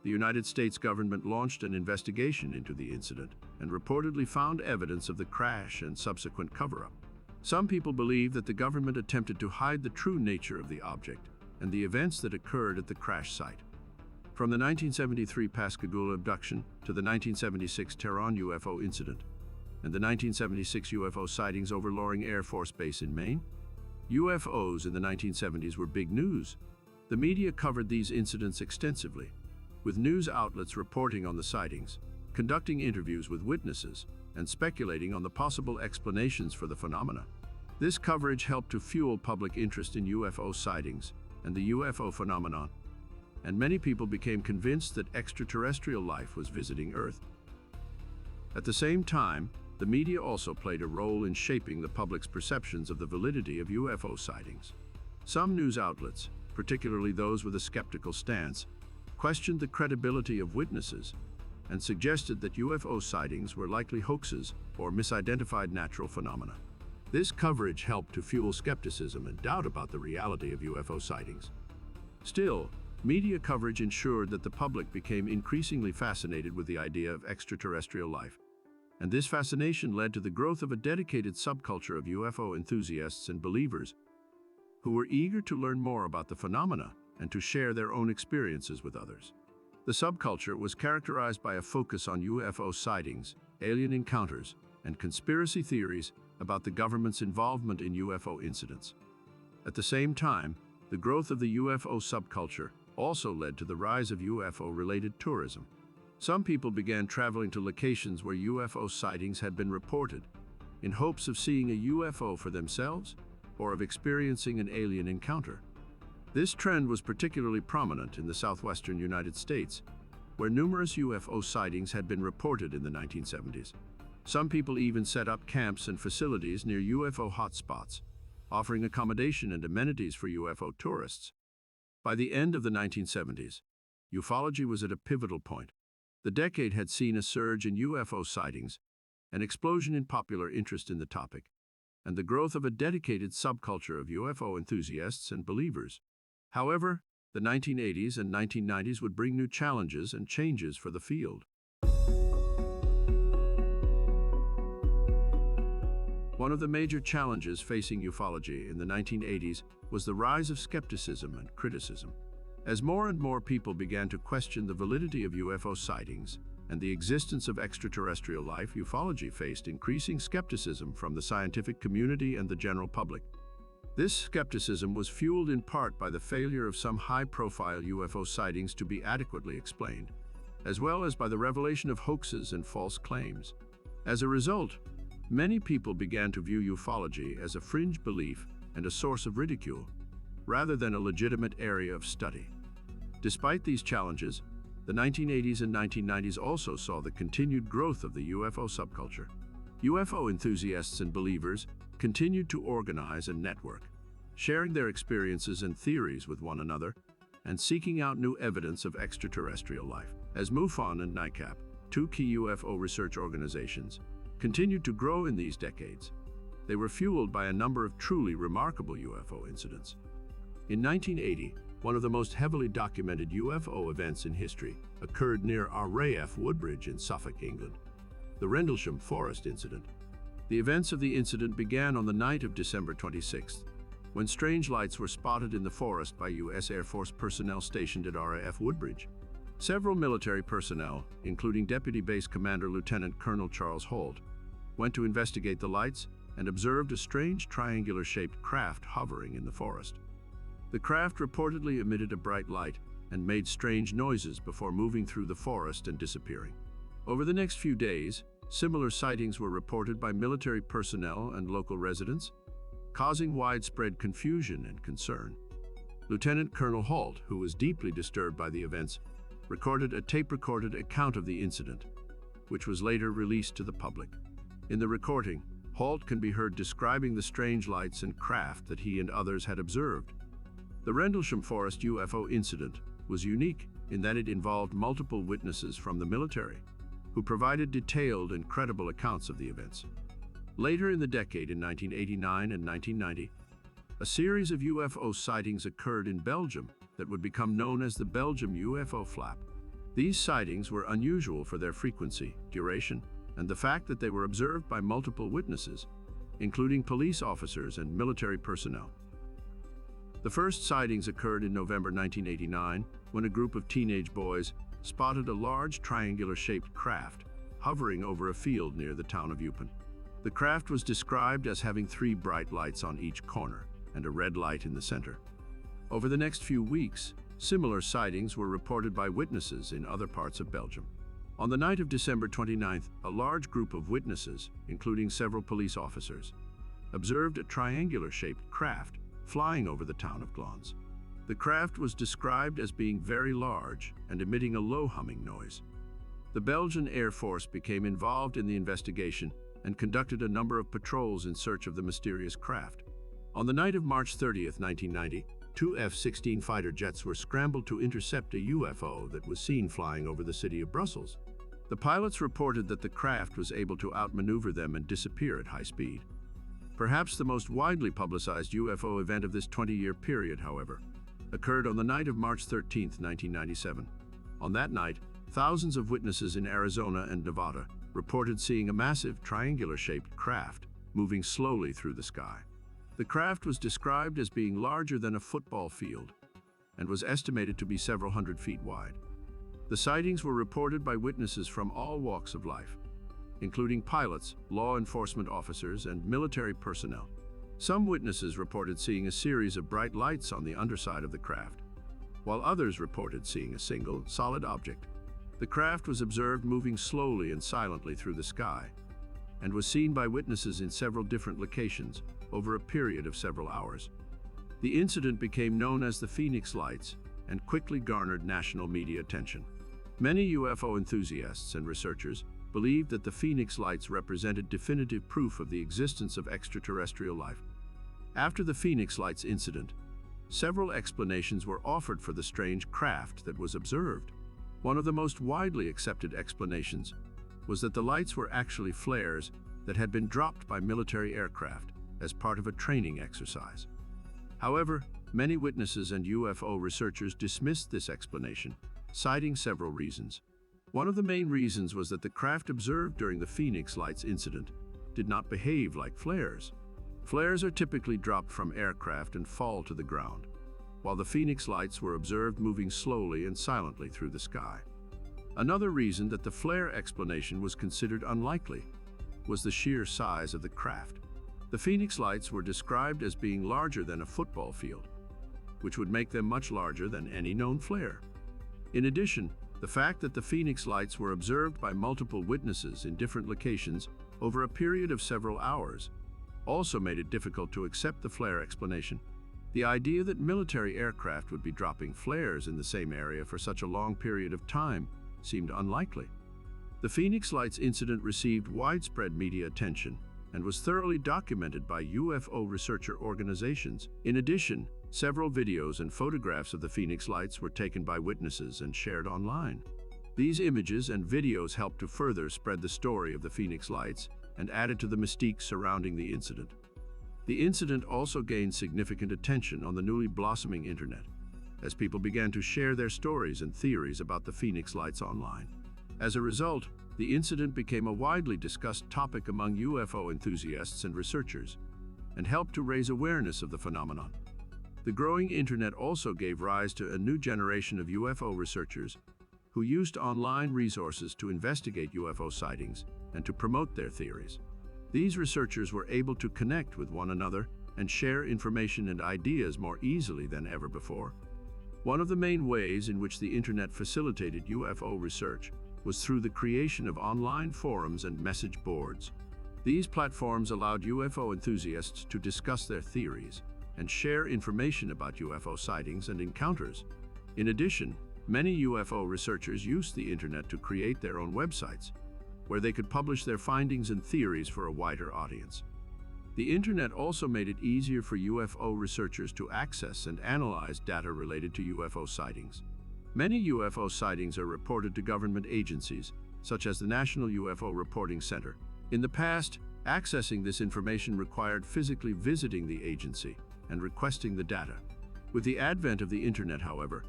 The United States government launched an investigation into the incident and reportedly found evidence of the crash and subsequent cover-up. Some people believe that the government attempted to hide the true nature of the object and the events that occurred at the crash site. From the 1973 Pascagoula abduction to the 1976 Tehran UFO incident and the 1976 UFO sightings over Loring Air Force Base in Maine, UFOs in the 1970s were big news. The media covered these incidents extensively, with news outlets reporting on the sightings, conducting interviews with witnesses, and speculating on the possible explanations for the phenomena. This coverage helped to fuel public interest in UFO sightings and the UFO phenomenon, and many people became convinced that extraterrestrial life was visiting Earth. At the same time, the media also played a role in shaping the public's perceptions of the validity of UFO sightings. Some news outlets, particularly those with a skeptical stance, questioned the credibility of witnesses and suggested that UFO sightings were likely hoaxes or misidentified natural phenomena. This coverage helped to fuel skepticism and doubt about the reality of UFO sightings. Still, media coverage ensured that the public became increasingly fascinated with the idea of extraterrestrial life, and this fascination led to the growth of a dedicated subculture of UFO enthusiasts and believers who were eager to learn more about the phenomena and to share their own experiences with others. The subculture was characterized by a focus on UFO sightings, alien encounters, and conspiracy theories about the government's involvement in UFO incidents. At the same time, the growth of the UFO subculture also led to the rise of UFO-related tourism. Some people began traveling to locations where UFO sightings had been reported, in hopes of seeing a UFO for themselves or of experiencing an alien encounter. This trend was particularly prominent in the southwestern United States, where numerous UFO sightings had been reported in the 1970s. Some people even set up camps and facilities near UFO hotspots, offering accommodation and amenities for UFO tourists. By the end of the 1970s, ufology was at a pivotal point. The decade had seen a surge in UFO sightings, an explosion in popular interest in the topic, and the growth of a dedicated subculture of UFO enthusiasts and believers. However, the 1980s and 1990s would bring new challenges and changes for the field. One of the major challenges facing ufology in the 1980s was the rise of skepticism and criticism. As more and more people began to question the validity of UFO sightings and the existence of extraterrestrial life, ufology faced increasing skepticism from the scientific community and the general public. This skepticism was fueled in part by the failure of some high-profile UFO sightings to be adequately explained, as well as by the revelation of hoaxes and false claims. As a result, many people began to view ufology as a fringe belief and a source of ridicule, rather than a legitimate area of study. Despite these challenges, the 1980s and 1990s also saw the continued growth of the UFO subculture. UFO enthusiasts and believers continued to organize and network, sharing their experiences and theories with one another, and seeking out new evidence of extraterrestrial life. As MUFON and NICAP, two key UFO research organizations, continued to grow in these decades, they were fueled by a number of truly remarkable UFO incidents. In 1980, one of the most heavily documented UFO events in history occurred near RAF Woodbridge in Suffolk, England, the Rendlesham Forest Incident. The events of the incident began on the night of December 26th, when strange lights were spotted in the forest by U.S. Air Force personnel stationed at RAF Woodbridge. Several military personnel, including Deputy Base Commander Lieutenant Colonel Charles Holt, went to investigate the lights and observed a strange triangular-shaped craft hovering in the forest. The craft reportedly emitted a bright light and made strange noises before moving through the forest and disappearing. Over the next few days, similar sightings were reported by military personnel and local residents, causing widespread confusion and concern. Lieutenant Colonel Holt, who was deeply disturbed by the events, recorded a tape-recorded account of the incident, which was later released to the public. In the recording, Holt can be heard describing the strange lights and craft that he and others had observed. The Rendlesham Forest UFO incident was unique in that it involved multiple witnesses from the military, who provided detailed and credible accounts of the events. Later in the decade, in 1989 and 1990, a series of UFO sightings occurred in Belgium that would become known as the Belgium UFO flap. These sightings were unusual for their frequency, duration, and the fact that they were observed by multiple witnesses, including police officers and military personnel. The first sightings occurred in November 1989, when a group of teenage boys spotted a large triangular-shaped craft hovering over a field near the town of Eupen. The craft was described as having 3 bright lights on each corner and a red light in the center. Over the next few weeks, similar sightings were reported by witnesses in other parts of Belgium. On the night of December 29th, a large group of witnesses, including several police officers, observed a triangular-shaped craft flying over the town of Glans. The craft was described as being very large and emitting a low humming noise. The Belgian Air Force became involved in the investigation and conducted a number of patrols in search of the mysterious craft. On the night of March 30th, 1990, 2 F-16 fighter jets were scrambled to intercept a UFO that was seen flying over the city of Brussels. The pilots reported that the craft was able to outmaneuver them and disappear at high speed. Perhaps the most widely publicized UFO event of this 20-year period, however, occurred on the night of March 13, 1997. On that night, thousands of witnesses in Arizona and Nevada reported seeing a massive triangular-shaped craft moving slowly through the sky. The craft was described as being larger than a football field and was estimated to be several hundred feet wide. The sightings were reported by witnesses from all walks of life, including pilots, law enforcement officers, and military personnel. Some witnesses reported seeing a series of bright lights on the underside of the craft, while others reported seeing a single, solid object. The craft was observed moving slowly and silently through the sky, and was seen by witnesses in several different locations over a period of several hours. The incident became known as the Phoenix Lights and quickly garnered national media attention. Many UFO enthusiasts and researchers believed that the Phoenix Lights represented definitive proof of the existence of extraterrestrial life. After the Phoenix Lights incident, several explanations were offered for the strange craft that was observed. One of the most widely accepted explanations was that the lights were actually flares that had been dropped by military aircraft as part of a training exercise. However, many witnesses and UFO researchers dismissed this explanation, citing several reasons. One of the main reasons was that the craft observed during the Phoenix Lights incident did not behave like flares. Flares are typically dropped from aircraft and fall to the ground, while the Phoenix Lights were observed moving slowly and silently through the sky. Another reason that the flare explanation was considered unlikely was the sheer size of the craft. The Phoenix Lights were described as being larger than a football field, which would make them much larger than any known flare. In addition, the fact that the Phoenix Lights were observed by multiple witnesses in different locations over a period of several hours also made it difficult to accept the flare explanation. The idea that military aircraft would be dropping flares in the same area for such a long period of time seemed unlikely. The Phoenix Lights incident received widespread media attention and was thoroughly documented by UFO researcher organizations. In addition, several videos and photographs of the Phoenix Lights were taken by witnesses and shared online. These images and videos helped to further spread the story of the Phoenix Lights and added to the mystique surrounding the incident. The incident also gained significant attention on the newly blossoming internet, as people began to share their stories and theories about the Phoenix Lights online. As a result, the incident became a widely discussed topic among UFO enthusiasts and researchers, and helped to raise awareness of the phenomenon. The growing internet also gave rise to a new generation of UFO researchers who used online resources to investigate UFO sightings and to promote their theories. These researchers were able to connect with one another and share information and ideas more easily than ever before. One of the main ways in which the internet facilitated UFO research was through the creation of online forums and message boards. These platforms allowed UFO enthusiasts to discuss their theories and share information about UFO sightings and encounters. In addition, many UFO researchers used the internet to create their own websites, where they could publish their findings and theories for a wider audience. The internet also made it easier for UFO researchers to access and analyze data related to UFO sightings. Many UFO sightings are reported to government agencies, such as the National UFO Reporting Center. In the past, accessing this information required physically visiting the agency and requesting the data. With the advent of the internet, however,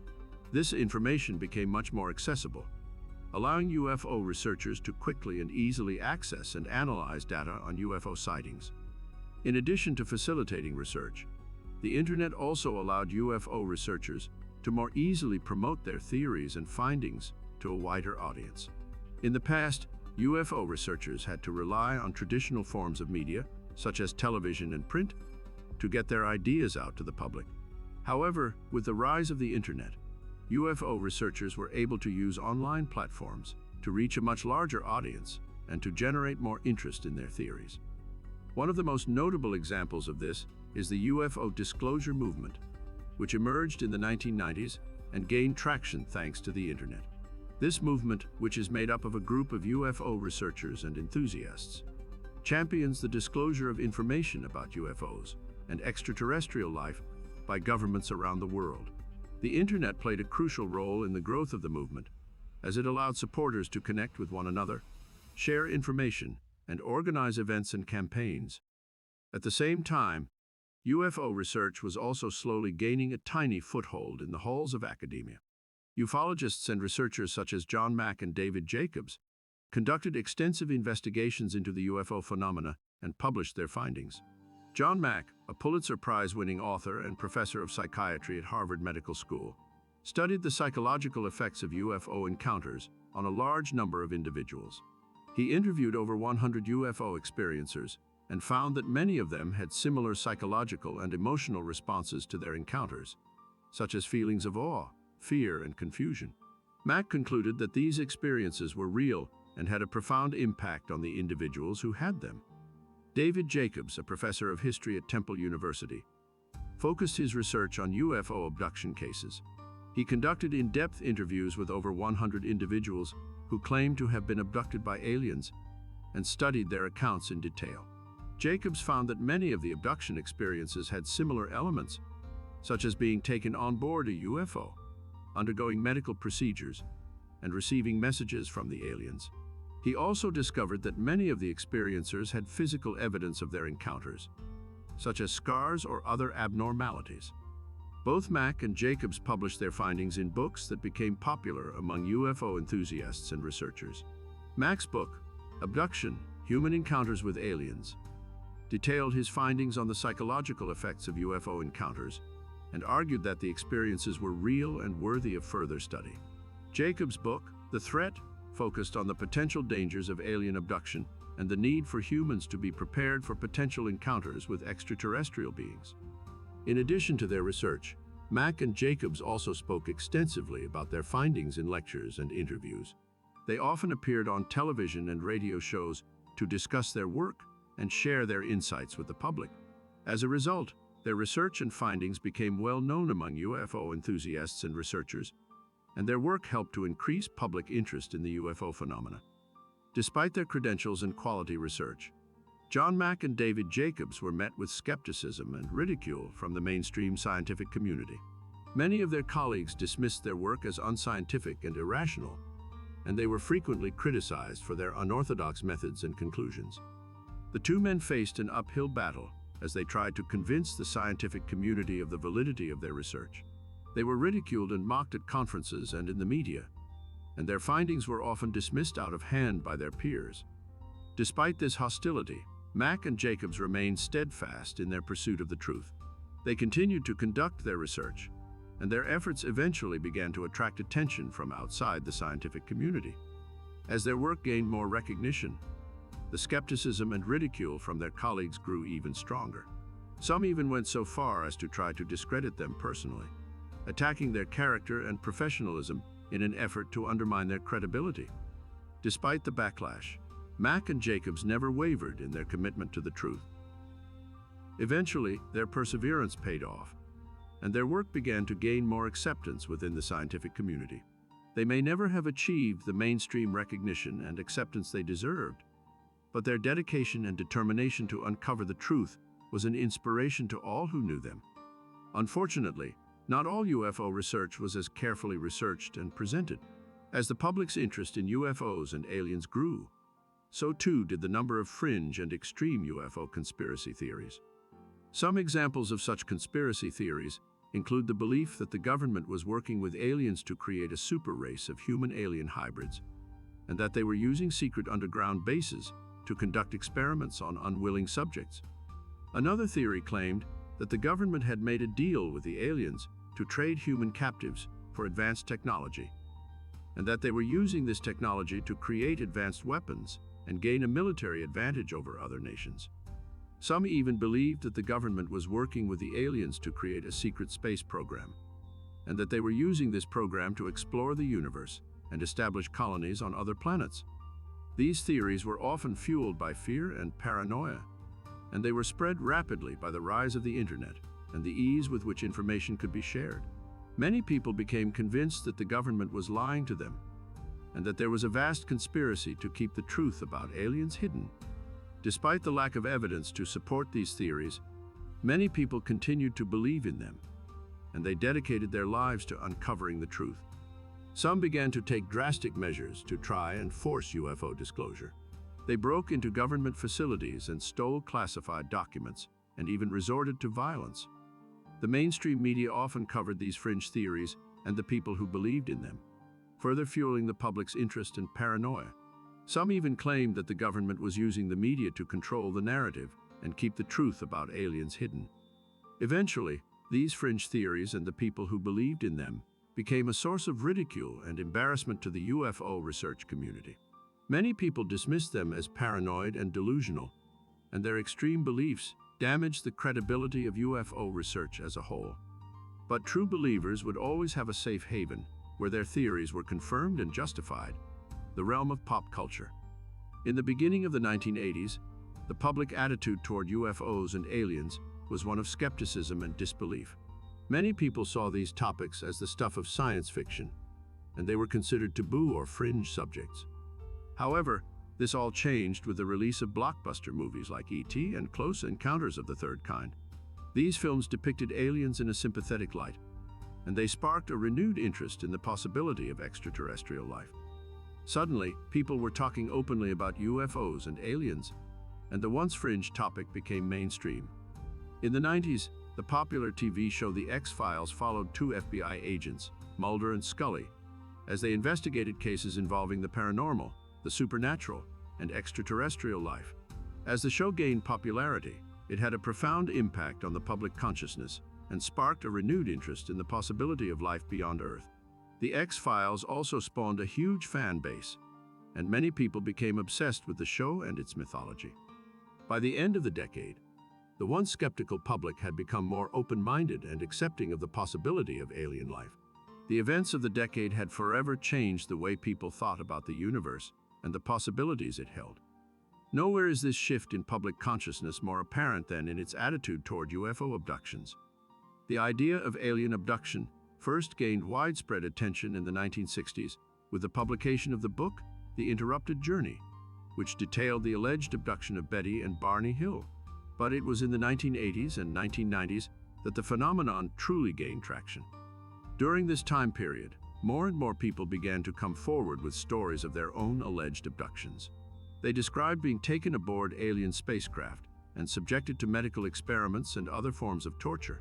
this information became much more accessible, allowing UFO researchers to quickly and easily access and analyze data on UFO sightings. In addition to facilitating research, the internet also allowed UFO researchers to more easily promote their theories and findings to a wider audience. In the past, UFO researchers had to rely on traditional forms of media, such as television and print, to get their ideas out to the public. However, with the rise of the internet, UFO researchers were able to use online platforms to reach a much larger audience and to generate more interest in their theories. One of the most notable examples of this is the UFO disclosure movement, which emerged in the 1990s and gained traction thanks to the internet. This movement, which is made up of a group of UFO researchers and enthusiasts, champions the disclosure of information about UFOs and extraterrestrial life by governments around the world. The internet played a crucial role in the growth of the movement, as it allowed supporters to connect with one another, share information, and organize events and campaigns. At the same time, UFO research was also slowly gaining a tiny foothold in the halls of academia. Ufologists and researchers such as John Mack and David Jacobs conducted extensive investigations into the UFO phenomena and published their findings. John Mack, a Pulitzer Prize-winning author and professor of psychiatry at Harvard Medical School, studied the psychological effects of UFO encounters on a large number of individuals. He interviewed over 100 UFO experiencers and found that many of them had similar psychological and emotional responses to their encounters, such as feelings of awe, fear, and confusion. Mack concluded that these experiences were real and had a profound impact on the individuals who had them. David Jacobs, a professor of history at Temple University, focused his research on UFO abduction cases. He conducted in-depth interviews with over 100 individuals who claimed to have been abducted by aliens and studied their accounts in detail. Jacobs found that many of the abduction experiences had similar elements, such as being taken on board a UFO, undergoing medical procedures, and receiving messages from the aliens. He also discovered that many of the experiencers had physical evidence of their encounters, such as scars or other abnormalities. Both Mack and Jacobs published their findings in books that became popular among UFO enthusiasts and researchers. Mack's book, Abduction: Human Encounters with Aliens, detailed his findings on the psychological effects of UFO encounters and argued that the experiences were real and worthy of further study. Jacobs' book, The Threat, focused on the potential dangers of alien abduction and the need for humans to be prepared for potential encounters with extraterrestrial beings. In addition to their research, Mack and Jacobs also spoke extensively about their findings in lectures and interviews. They often appeared on television and radio shows to discuss their work and share their insights with the public. As a result, their research and findings became well known among UFO enthusiasts and researchers, and their work helped to increase public interest in the UFO phenomena. Despite their credentials and quality research, John Mack and David Jacobs were met with skepticism and ridicule from the mainstream scientific community. Many of their colleagues dismissed their work as unscientific and irrational, and they were frequently criticized for their unorthodox methods and conclusions. The two men faced an uphill battle as they tried to convince the scientific community of the validity of their research. They were ridiculed and mocked at conferences and in the media, and their findings were often dismissed out of hand by their peers. Despite this hostility, Mack and Jacobs remained steadfast in their pursuit of the truth. They continued to conduct their research, and their efforts eventually began to attract attention from outside the scientific community. As their work gained more recognition, the skepticism and ridicule from their colleagues grew even stronger. Some even went so far as to try to discredit them personally, attacking their character and professionalism in an effort to undermine their credibility. Despite the backlash, Mack and Jacobs never wavered in their commitment to the truth. Eventually, their perseverance paid off, and their work began to gain more acceptance within the scientific community. They may never have achieved the mainstream recognition and acceptance they deserved, but their dedication and determination to uncover the truth was an inspiration to all who knew them. Unfortunately, not all UFO research was as carefully researched and presented. As the public's interest in UFOs and aliens grew, so too did the number of fringe and extreme UFO conspiracy theories. Some examples of such conspiracy theories include the belief that the government was working with aliens to create a super race of human-alien hybrids, and that they were using secret underground bases to conduct experiments on unwilling subjects. Another theory claimed that the government had made a deal with the aliens to trade human captives for advanced technology, and that they were using this technology to create advanced weapons and gain a military advantage over other nations. Some even believed that the government was working with the aliens to create a secret space program, and that they were using this program to explore the universe and establish colonies on other planets. These theories were often fueled by fear and paranoia, and they were spread rapidly by the rise of the internet and the ease with which information could be shared. Many people became convinced that the government was lying to them, and that there was a vast conspiracy to keep the truth about aliens hidden. Despite the lack of evidence to support these theories, many people continued to believe in them, and they dedicated their lives to uncovering the truth. Some began to take drastic measures to try and force UFO disclosure. They broke into government facilities and stole classified documents, and even resorted to violence. The mainstream media often covered these fringe theories and the people who believed in them, further fueling the public's interest and paranoia. Some even claimed that the government was using the media to control the narrative and keep the truth about aliens hidden. Eventually, these fringe theories and the people who believed in them became a source of ridicule and embarrassment to the UFO research community. Many people dismissed them as paranoid and delusional, and their extreme beliefs damaged the credibility of UFO research as a whole. But true believers would always have a safe haven where their theories were confirmed and justified: the realm of pop culture. In the beginning of the 1980s, the public attitude toward UFOs and aliens was one of skepticism and disbelief. Many people saw these topics as the stuff of science fiction, and they were considered taboo or fringe subjects. However, this all changed with the release of blockbuster movies like E.T. and Close Encounters of the Third Kind. These films depicted aliens in a sympathetic light, and they sparked a renewed interest in the possibility of extraterrestrial life. Suddenly, people were talking openly about UFOs and aliens, and the once fringe topic became mainstream. In the 90s, the popular TV show The X-Files followed two FBI agents, Mulder and Scully, as they investigated cases involving the paranormal, the supernatural, and extraterrestrial life. As the show gained popularity, it had a profound impact on the public consciousness and sparked a renewed interest in the possibility of life beyond Earth. The X-Files also spawned a huge fan base, and many people became obsessed with the show and its mythology. By the end of the decade, the once skeptical public had become more open-minded and accepting of the possibility of alien life. The events of the decade had forever changed the way people thought about the universe and the possibilities it held. Nowhere is this shift in public consciousness more apparent than in its attitude toward UFO abductions. The idea of alien abduction first gained widespread attention in the 1960s with the publication of the book, The Interrupted Journey, which detailed the alleged abduction of Betty and Barney Hill. But it was in the 1980s and 1990s that the phenomenon truly gained traction. During this time period, more and more people began to come forward with stories of their own alleged abductions. They described being taken aboard alien spacecraft and subjected to medical experiments and other forms of torture.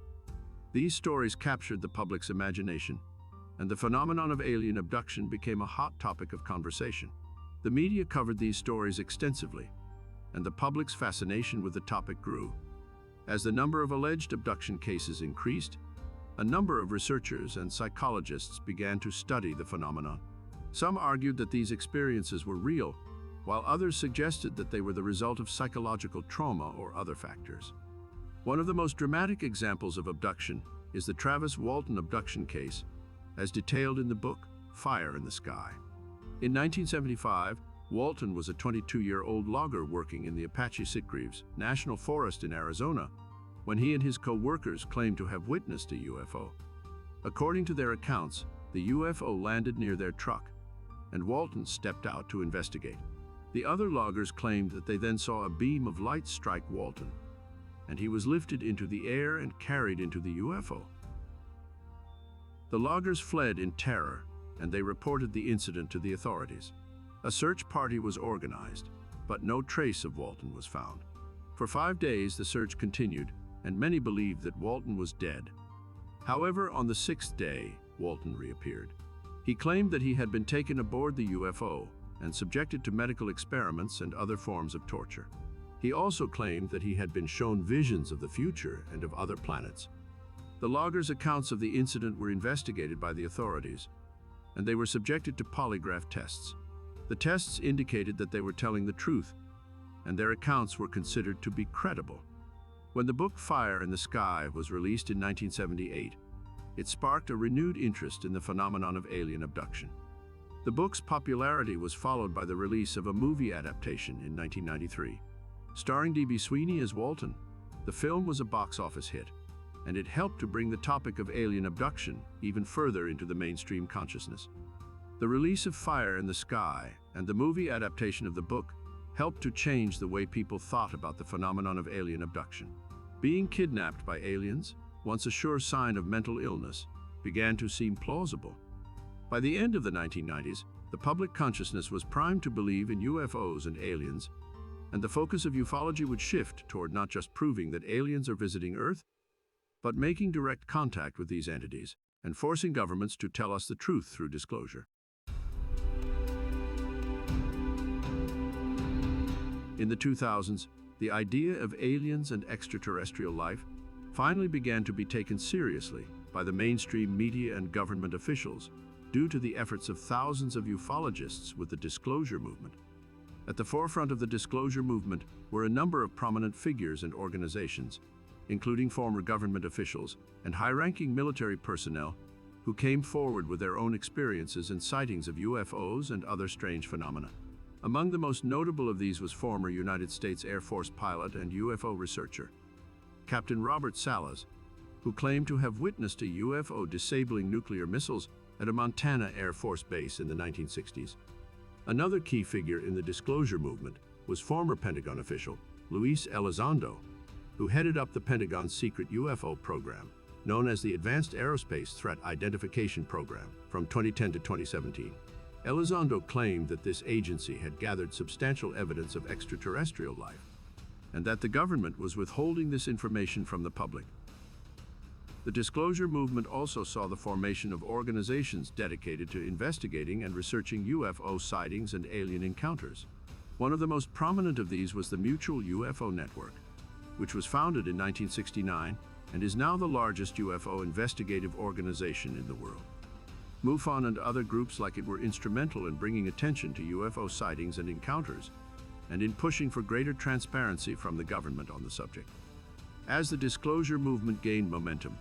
These stories captured the public's imagination, and the phenomenon of alien abduction became a hot topic of conversation. The media covered these stories extensively, and the public's fascination with the topic grew. As the number of alleged abduction cases increased, a number of researchers and psychologists began to study the phenomenon. Some argued that these experiences were real, while others suggested that they were the result of psychological trauma or other factors. One of the most dramatic examples of abduction is the Travis Walton abduction case, as detailed in the book, Fire in the Sky. In 1975, Walton was a 22-year-old logger working in the Apache Sitgreaves National Forest in Arizona when he and his co-workers claimed to have witnessed a UFO. According to their accounts, the UFO landed near their truck, and Walton stepped out to investigate. The other loggers claimed that they then saw a beam of light strike Walton, and he was lifted into the air and carried into the UFO. The loggers fled in terror, and they reported the incident to the authorities. A search party was organized, but no trace of Walton was found. For 5 days, the search continued, and many believed that Walton was dead. However, on the 6th day, Walton reappeared. He claimed that he had been taken aboard the UFO and subjected to medical experiments and other forms of torture. He also claimed that he had been shown visions of the future and of other planets. The loggers' accounts of the incident were investigated by the authorities, and they were subjected to polygraph tests. The tests indicated that they were telling the truth, and their accounts were considered to be credible. When the book Fire in the Sky was released in 1978, it sparked a renewed interest in the phenomenon of alien abduction. The book's popularity was followed by the release of a movie adaptation in 1993. Starring D.B. Sweeney as Walton, the film was a box office hit, and it helped to bring the topic of alien abduction even further into the mainstream consciousness. The release of Fire in the Sky and the movie adaptation of the book helped to change the way people thought about the phenomenon of alien abduction. Being kidnapped by aliens, once a sure sign of mental illness, began to seem plausible. By the end of the 1990s, the public consciousness was primed to believe in UFOs and aliens, and the focus of ufology would shift toward not just proving that aliens are visiting Earth, but making direct contact with these entities and forcing governments to tell us the truth through disclosure. In the 2000s, the idea of aliens and extraterrestrial life finally began to be taken seriously by the mainstream media and government officials due to the efforts of thousands of ufologists with the disclosure movement. At the forefront of the disclosure movement were a number of prominent figures and organizations, including former government officials and high-ranking military personnel who came forward with their own experiences and sightings of UFOs and other strange phenomena. Among the most notable of these was former United States Air Force pilot and UFO researcher, Captain Robert Salas, who claimed to have witnessed a UFO disabling nuclear missiles at a Montana Air Force base in the 1960s. Another key figure in the disclosure movement was former Pentagon official Luis Elizondo, who headed up the Pentagon's secret UFO program, known as the Advanced Aerospace Threat Identification Program, from 2010 to 2017. Elizondo claimed that this agency had gathered substantial evidence of extraterrestrial life, and that the government was withholding this information from the public. The disclosure movement also saw the formation of organizations dedicated to investigating and researching UFO sightings and alien encounters. One of the most prominent of these was the Mutual UFO Network, which was founded in 1969 and is now the largest UFO investigative organization in the world. MUFON and other groups like it were instrumental in bringing attention to UFO sightings and encounters, and in pushing for greater transparency from the government on the subject. As the disclosure movement gained momentum,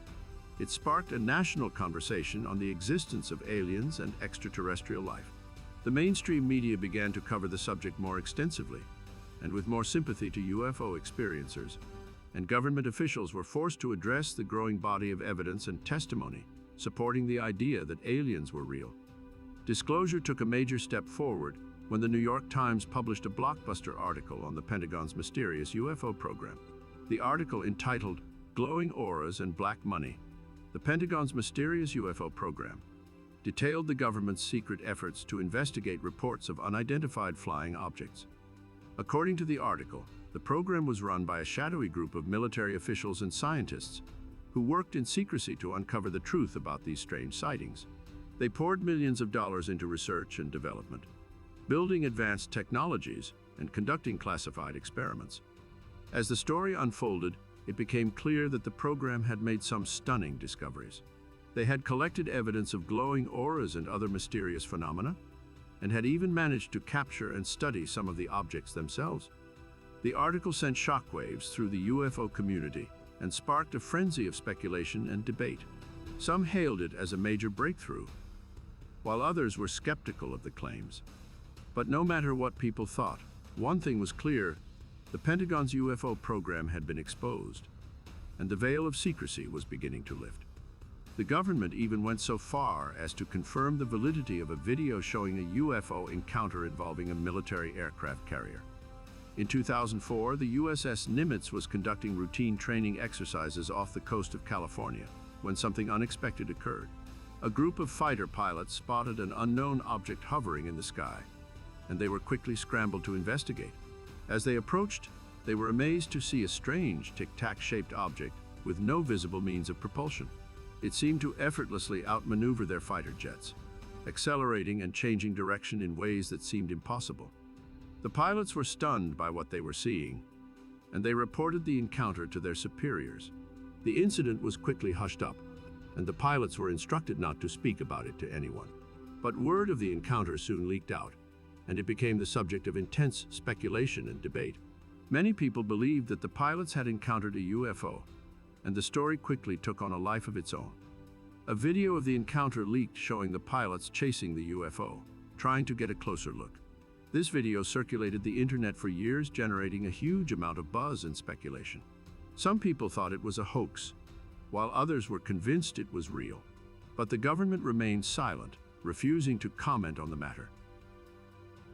it sparked a national conversation on the existence of aliens and extraterrestrial life. The mainstream media began to cover the subject more extensively, and with more sympathy to UFO experiencers, and government officials were forced to address the growing body of evidence and testimony supporting the idea that aliens were real. Disclosure took a major step forward when the New York Times published a blockbuster article on the Pentagon's mysterious UFO program. The article, entitled "Glowing Auras and Black Money: The Pentagon's Mysterious UFO Program," detailed the government's secret efforts to investigate reports of unidentified flying objects. According to the article, the program was run by a shadowy group of military officials and scientists who worked in secrecy to uncover the truth about these strange sightings. They poured millions of dollars into research and development, building advanced technologies and conducting classified experiments. As the story unfolded, it became clear that the program had made some stunning discoveries. They had collected evidence of glowing auras and other mysterious phenomena, and had even managed to capture and study some of the objects themselves. The article sent shockwaves through the UFO community and sparked a frenzy of speculation and debate. Some hailed it as a major breakthrough, while others were skeptical of the claims. But no matter what people thought, one thing was clear: the Pentagon's UFO program had been exposed, and the veil of secrecy was beginning to lift. The government even went so far as to confirm the validity of a video showing a UFO encounter involving a military aircraft carrier. In 2004, the USS Nimitz was conducting routine training exercises off the coast of California when something unexpected occurred. A group of fighter pilots spotted an unknown object hovering in the sky, and they were quickly scrambled to investigate. As they approached, they were amazed to see a strange tic-tac-shaped object with no visible means of propulsion. It seemed to effortlessly outmaneuver their fighter jets, accelerating and changing direction in ways that seemed impossible. The pilots were stunned by what they were seeing, and they reported the encounter to their superiors. The incident was quickly hushed up, and the pilots were instructed not to speak about it to anyone. But word of the encounter soon leaked out, and it became the subject of intense speculation and debate. Many people believed that the pilots had encountered a UFO, and the story quickly took on a life of its own. A video of the encounter leaked showing the pilots chasing the UFO, trying to get a closer look. This video circulated the internet for years, generating a huge amount of buzz and speculation. Some people thought it was a hoax, while others were convinced it was real. But the government remained silent, refusing to comment on the matter.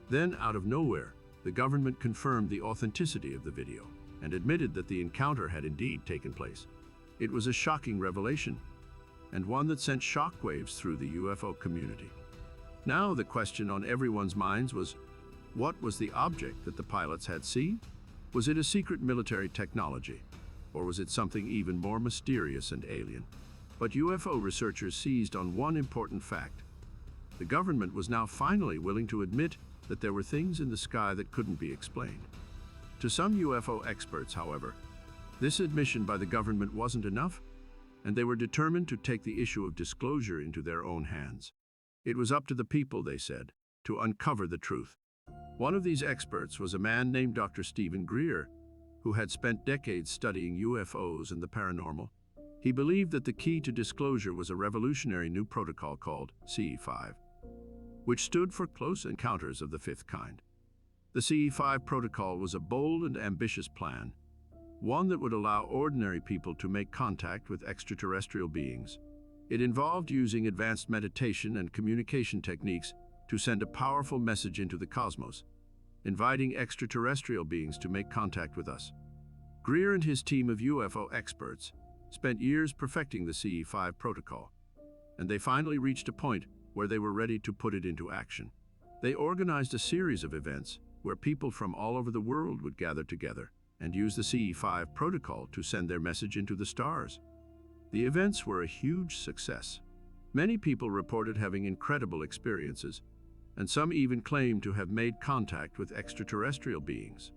Then, out of nowhere, the government confirmed the authenticity of the video and admitted that the encounter had indeed taken place. It was a shocking revelation, and one that sent shockwaves through the UFO community. Now the question on everyone's minds was, what was the object that the pilots had seen? Was it a secret military technology, or was it something even more mysterious and alien? But UFO researchers seized on one important fact. The government was now finally willing to admit that there were things in the sky that couldn't be explained. To some UFO experts, however, this admission by the government wasn't enough, and they were determined to take the issue of disclosure into their own hands. It was up to the people, they said, to uncover the truth. One of these experts was a man named Dr. Stephen Greer, who had spent decades studying UFOs and the paranormal. He believed that the key to disclosure was a revolutionary new protocol called CE5, which stood for Close Encounters of the Fifth Kind. The CE5 protocol was a bold and ambitious plan, one that would allow ordinary people to make contact with extraterrestrial beings. It involved using advanced meditation and communication techniques to send a powerful message into the cosmos, inviting extraterrestrial beings to make contact with us. Greer and his team of UFO experts spent years perfecting the CE5 protocol, and they finally reached a point where they were ready to put it into action. They organized a series of events where people from all over the world would gather together and use the CE5 protocol to send their message into the stars. The events were a huge success. Many people reported having incredible experiences, and some even claimed to have made contact with extraterrestrial beings.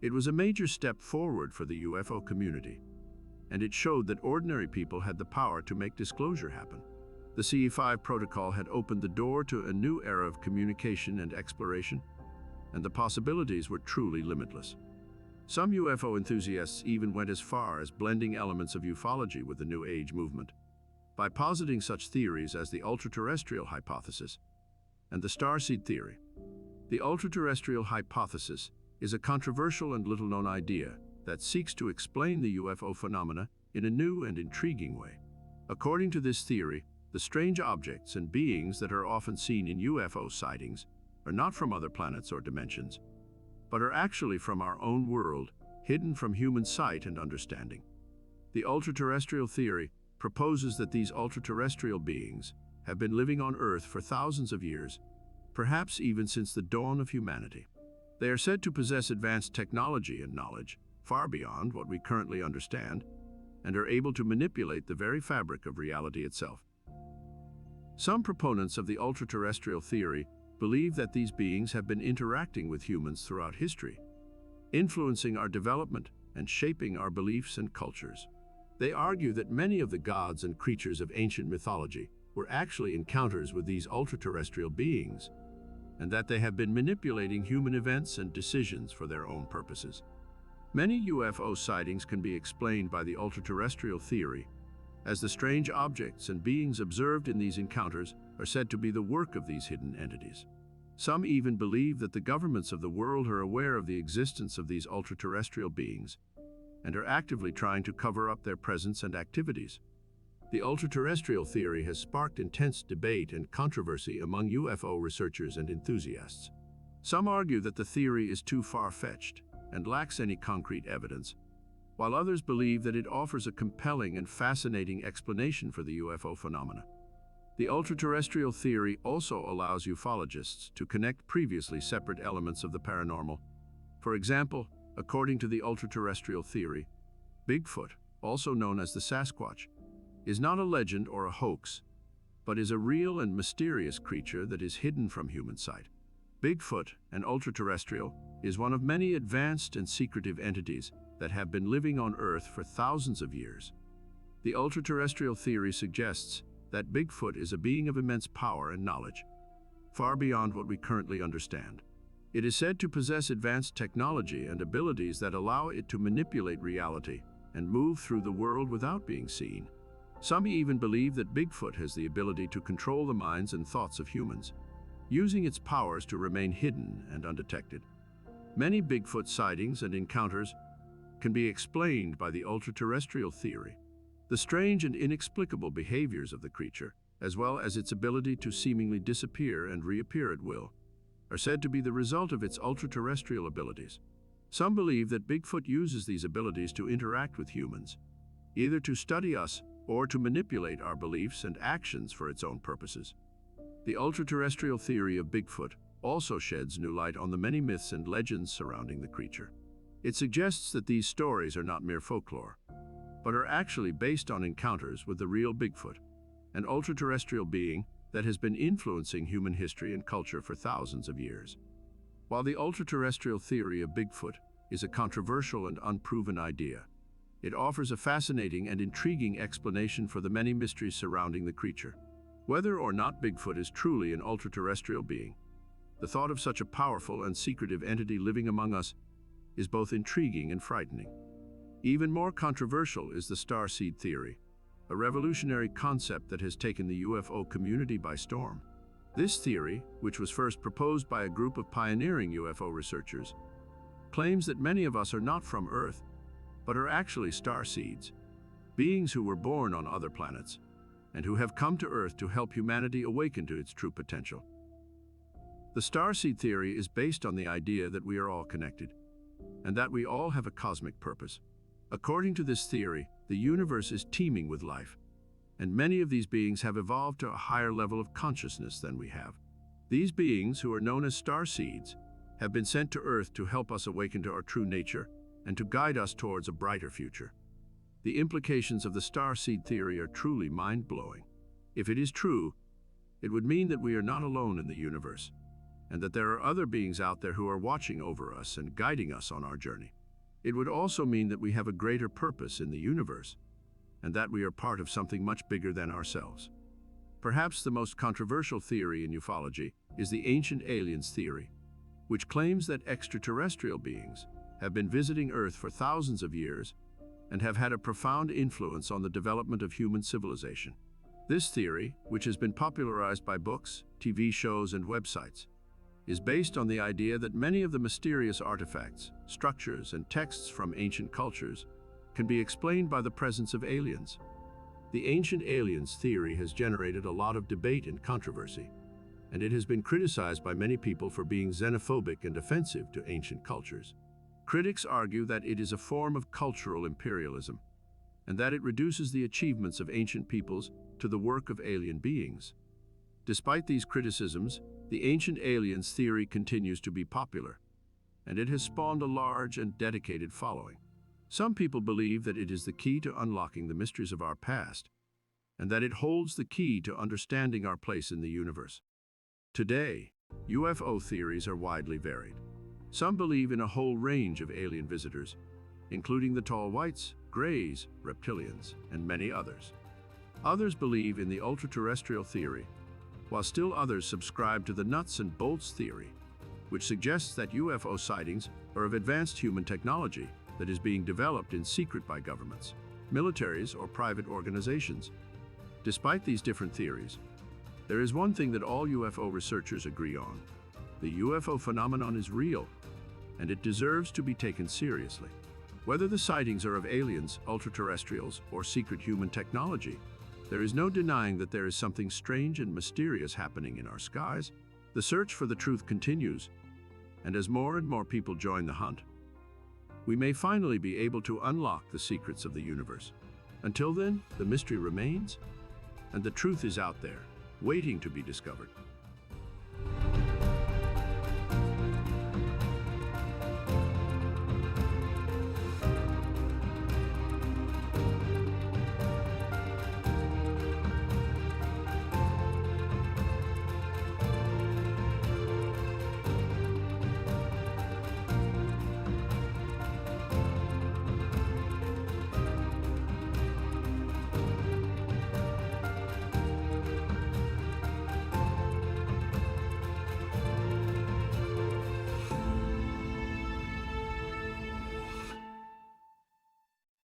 It was a major step forward for the UFO community, and it showed that ordinary people had the power to make disclosure happen. The CE5 protocol had opened the door to a new era of communication and exploration, and the possibilities were truly limitless. Some UFO enthusiasts even went as far as blending elements of ufology with the New Age movement, by positing such theories as the ultra-terrestrial hypothesis and the starseed theory. The ultra-terrestrial hypothesis is a controversial and little-known idea that seeks to explain the UFO phenomena in a new and intriguing way. According to this theory, the strange objects and beings that are often seen in UFO sightings are not from other planets or dimensions, but are actually from our own world, hidden from human sight and understanding. The ultra-terrestrial theory proposes that these ultra-terrestrial beings have been living on Earth for thousands of years, perhaps even since the dawn of humanity. They are said to possess advanced technology and knowledge, far beyond what we currently understand, and are able to manipulate the very fabric of reality itself. Some proponents of the ultra-terrestrial theory believe that these beings have been interacting with humans throughout history, influencing our development and shaping our beliefs and cultures. They argue that many of the gods and creatures of ancient mythology were actually encounters with these ultra-terrestrial beings, and that they have been manipulating human events and decisions for their own purposes. Many UFO sightings can be explained by the ultra-terrestrial theory, as the strange objects and beings observed in these encounters are said to be the work of these hidden entities. Some even believe that the governments of the world are aware of the existence of these ultra-terrestrial beings and are actively trying to cover up their presence and activities. The ultra-terrestrial theory has sparked intense debate and controversy among UFO researchers and enthusiasts. Some argue that the theory is too far-fetched and lacks any concrete evidence, while others believe that it offers a compelling and fascinating explanation for the UFO phenomena. The ultra-terrestrial theory also allows ufologists to connect previously separate elements of the paranormal. For example, according to the ultra-terrestrial theory, Bigfoot, also known as the Sasquatch, is not a legend or a hoax, but is a real and mysterious creature that is hidden from human sight. Bigfoot, an ultra-terrestrial, is one of many advanced and secretive entities that have been living on Earth for thousands of years. The ultra-terrestrial theory suggests that Bigfoot is a being of immense power and knowledge, far beyond what we currently understand. It is said to possess advanced technology and abilities that allow it to manipulate reality and move through the world without being seen. Some even believe that Bigfoot has the ability to control the minds and thoughts of humans, using its powers to remain hidden and undetected. Many Bigfoot sightings and encounters can be explained by the ultra-terrestrial theory. The strange and inexplicable behaviors of the creature, as well as its ability to seemingly disappear and reappear at will, are said to be the result of its ultra-terrestrial abilities. Some believe that Bigfoot uses these abilities to interact with humans, either to study us or to manipulate our beliefs and actions for its own purposes. The ultra-terrestrial theory of Bigfoot also sheds new light on the many myths and legends surrounding the creature. It suggests that these stories are not mere folklore, but are actually based on encounters with the real Bigfoot, an ultra-terrestrial being that has been influencing human history and culture for thousands of years. While the ultra-terrestrial theory of Bigfoot is a controversial and unproven idea, it offers a fascinating and intriguing explanation for the many mysteries surrounding the creature. Whether or not Bigfoot is truly an ultra-terrestrial being, the thought of such a powerful and secretive entity living among us is both intriguing and frightening. Even more controversial is the starseed theory, a revolutionary concept that has taken the UFO community by storm. This theory, which was first proposed by a group of pioneering UFO researchers, claims that many of us are not from Earth, but are actually starseeds, beings who were born on other planets, and who have come to Earth to help humanity awaken to its true potential. The starseed theory is based on the idea that we are all connected, and that we all have a cosmic purpose. According to this theory, the universe is teeming with life, and many of these beings have evolved to a higher level of consciousness than we have. These beings, who are known as starseeds, have been sent to Earth to help us awaken to our true nature and to guide us towards a brighter future. The implications of the starseed theory are truly mind-blowing. If it is true, it would mean that we are not alone in the universe, and that there are other beings out there who are watching over us and guiding us on our journey. It would also mean that we have a greater purpose in the universe, and that we are part of something much bigger than ourselves. Perhaps the most controversial theory in ufology is the ancient aliens theory, which claims that extraterrestrial beings have been visiting Earth for thousands of years and have had a profound influence on the development of human civilization. This theory, which has been popularized by books, TV shows, and websites, is based on the idea that many of the mysterious artifacts, structures, and texts from ancient cultures can be explained by the presence of aliens. The ancient aliens theory has generated a lot of debate and controversy, and it has been criticized by many people for being xenophobic and offensive to ancient cultures. Critics argue that it is a form of cultural imperialism, and that it reduces the achievements of ancient peoples to the work of alien beings. Despite these criticisms, the ancient aliens theory continues to be popular, and it has spawned a large and dedicated following. Some people believe that it is the key to unlocking the mysteries of our past, and that it holds the key to understanding our place in the universe. Today, UFO theories are widely varied. Some believe in a whole range of alien visitors, including the tall whites, grays, reptilians, and many others. Others believe in the ultra-terrestrial theory, while still others subscribe to the nuts and bolts theory, which suggests that UFO sightings are of advanced human technology that is being developed in secret by governments, militaries, or private organizations. Despite these different theories, there is one thing that all UFO researchers agree on. The UFO phenomenon is real, and it deserves to be taken seriously. Whether the sightings are of aliens, ultra-terrestrials, or secret human technology, there is no denying that there is something strange and mysterious happening in our skies. The search for the truth continues, and as more and more people join the hunt, we may finally be able to unlock the secrets of the universe. Until then, the mystery remains, and the truth is out there, waiting to be discovered.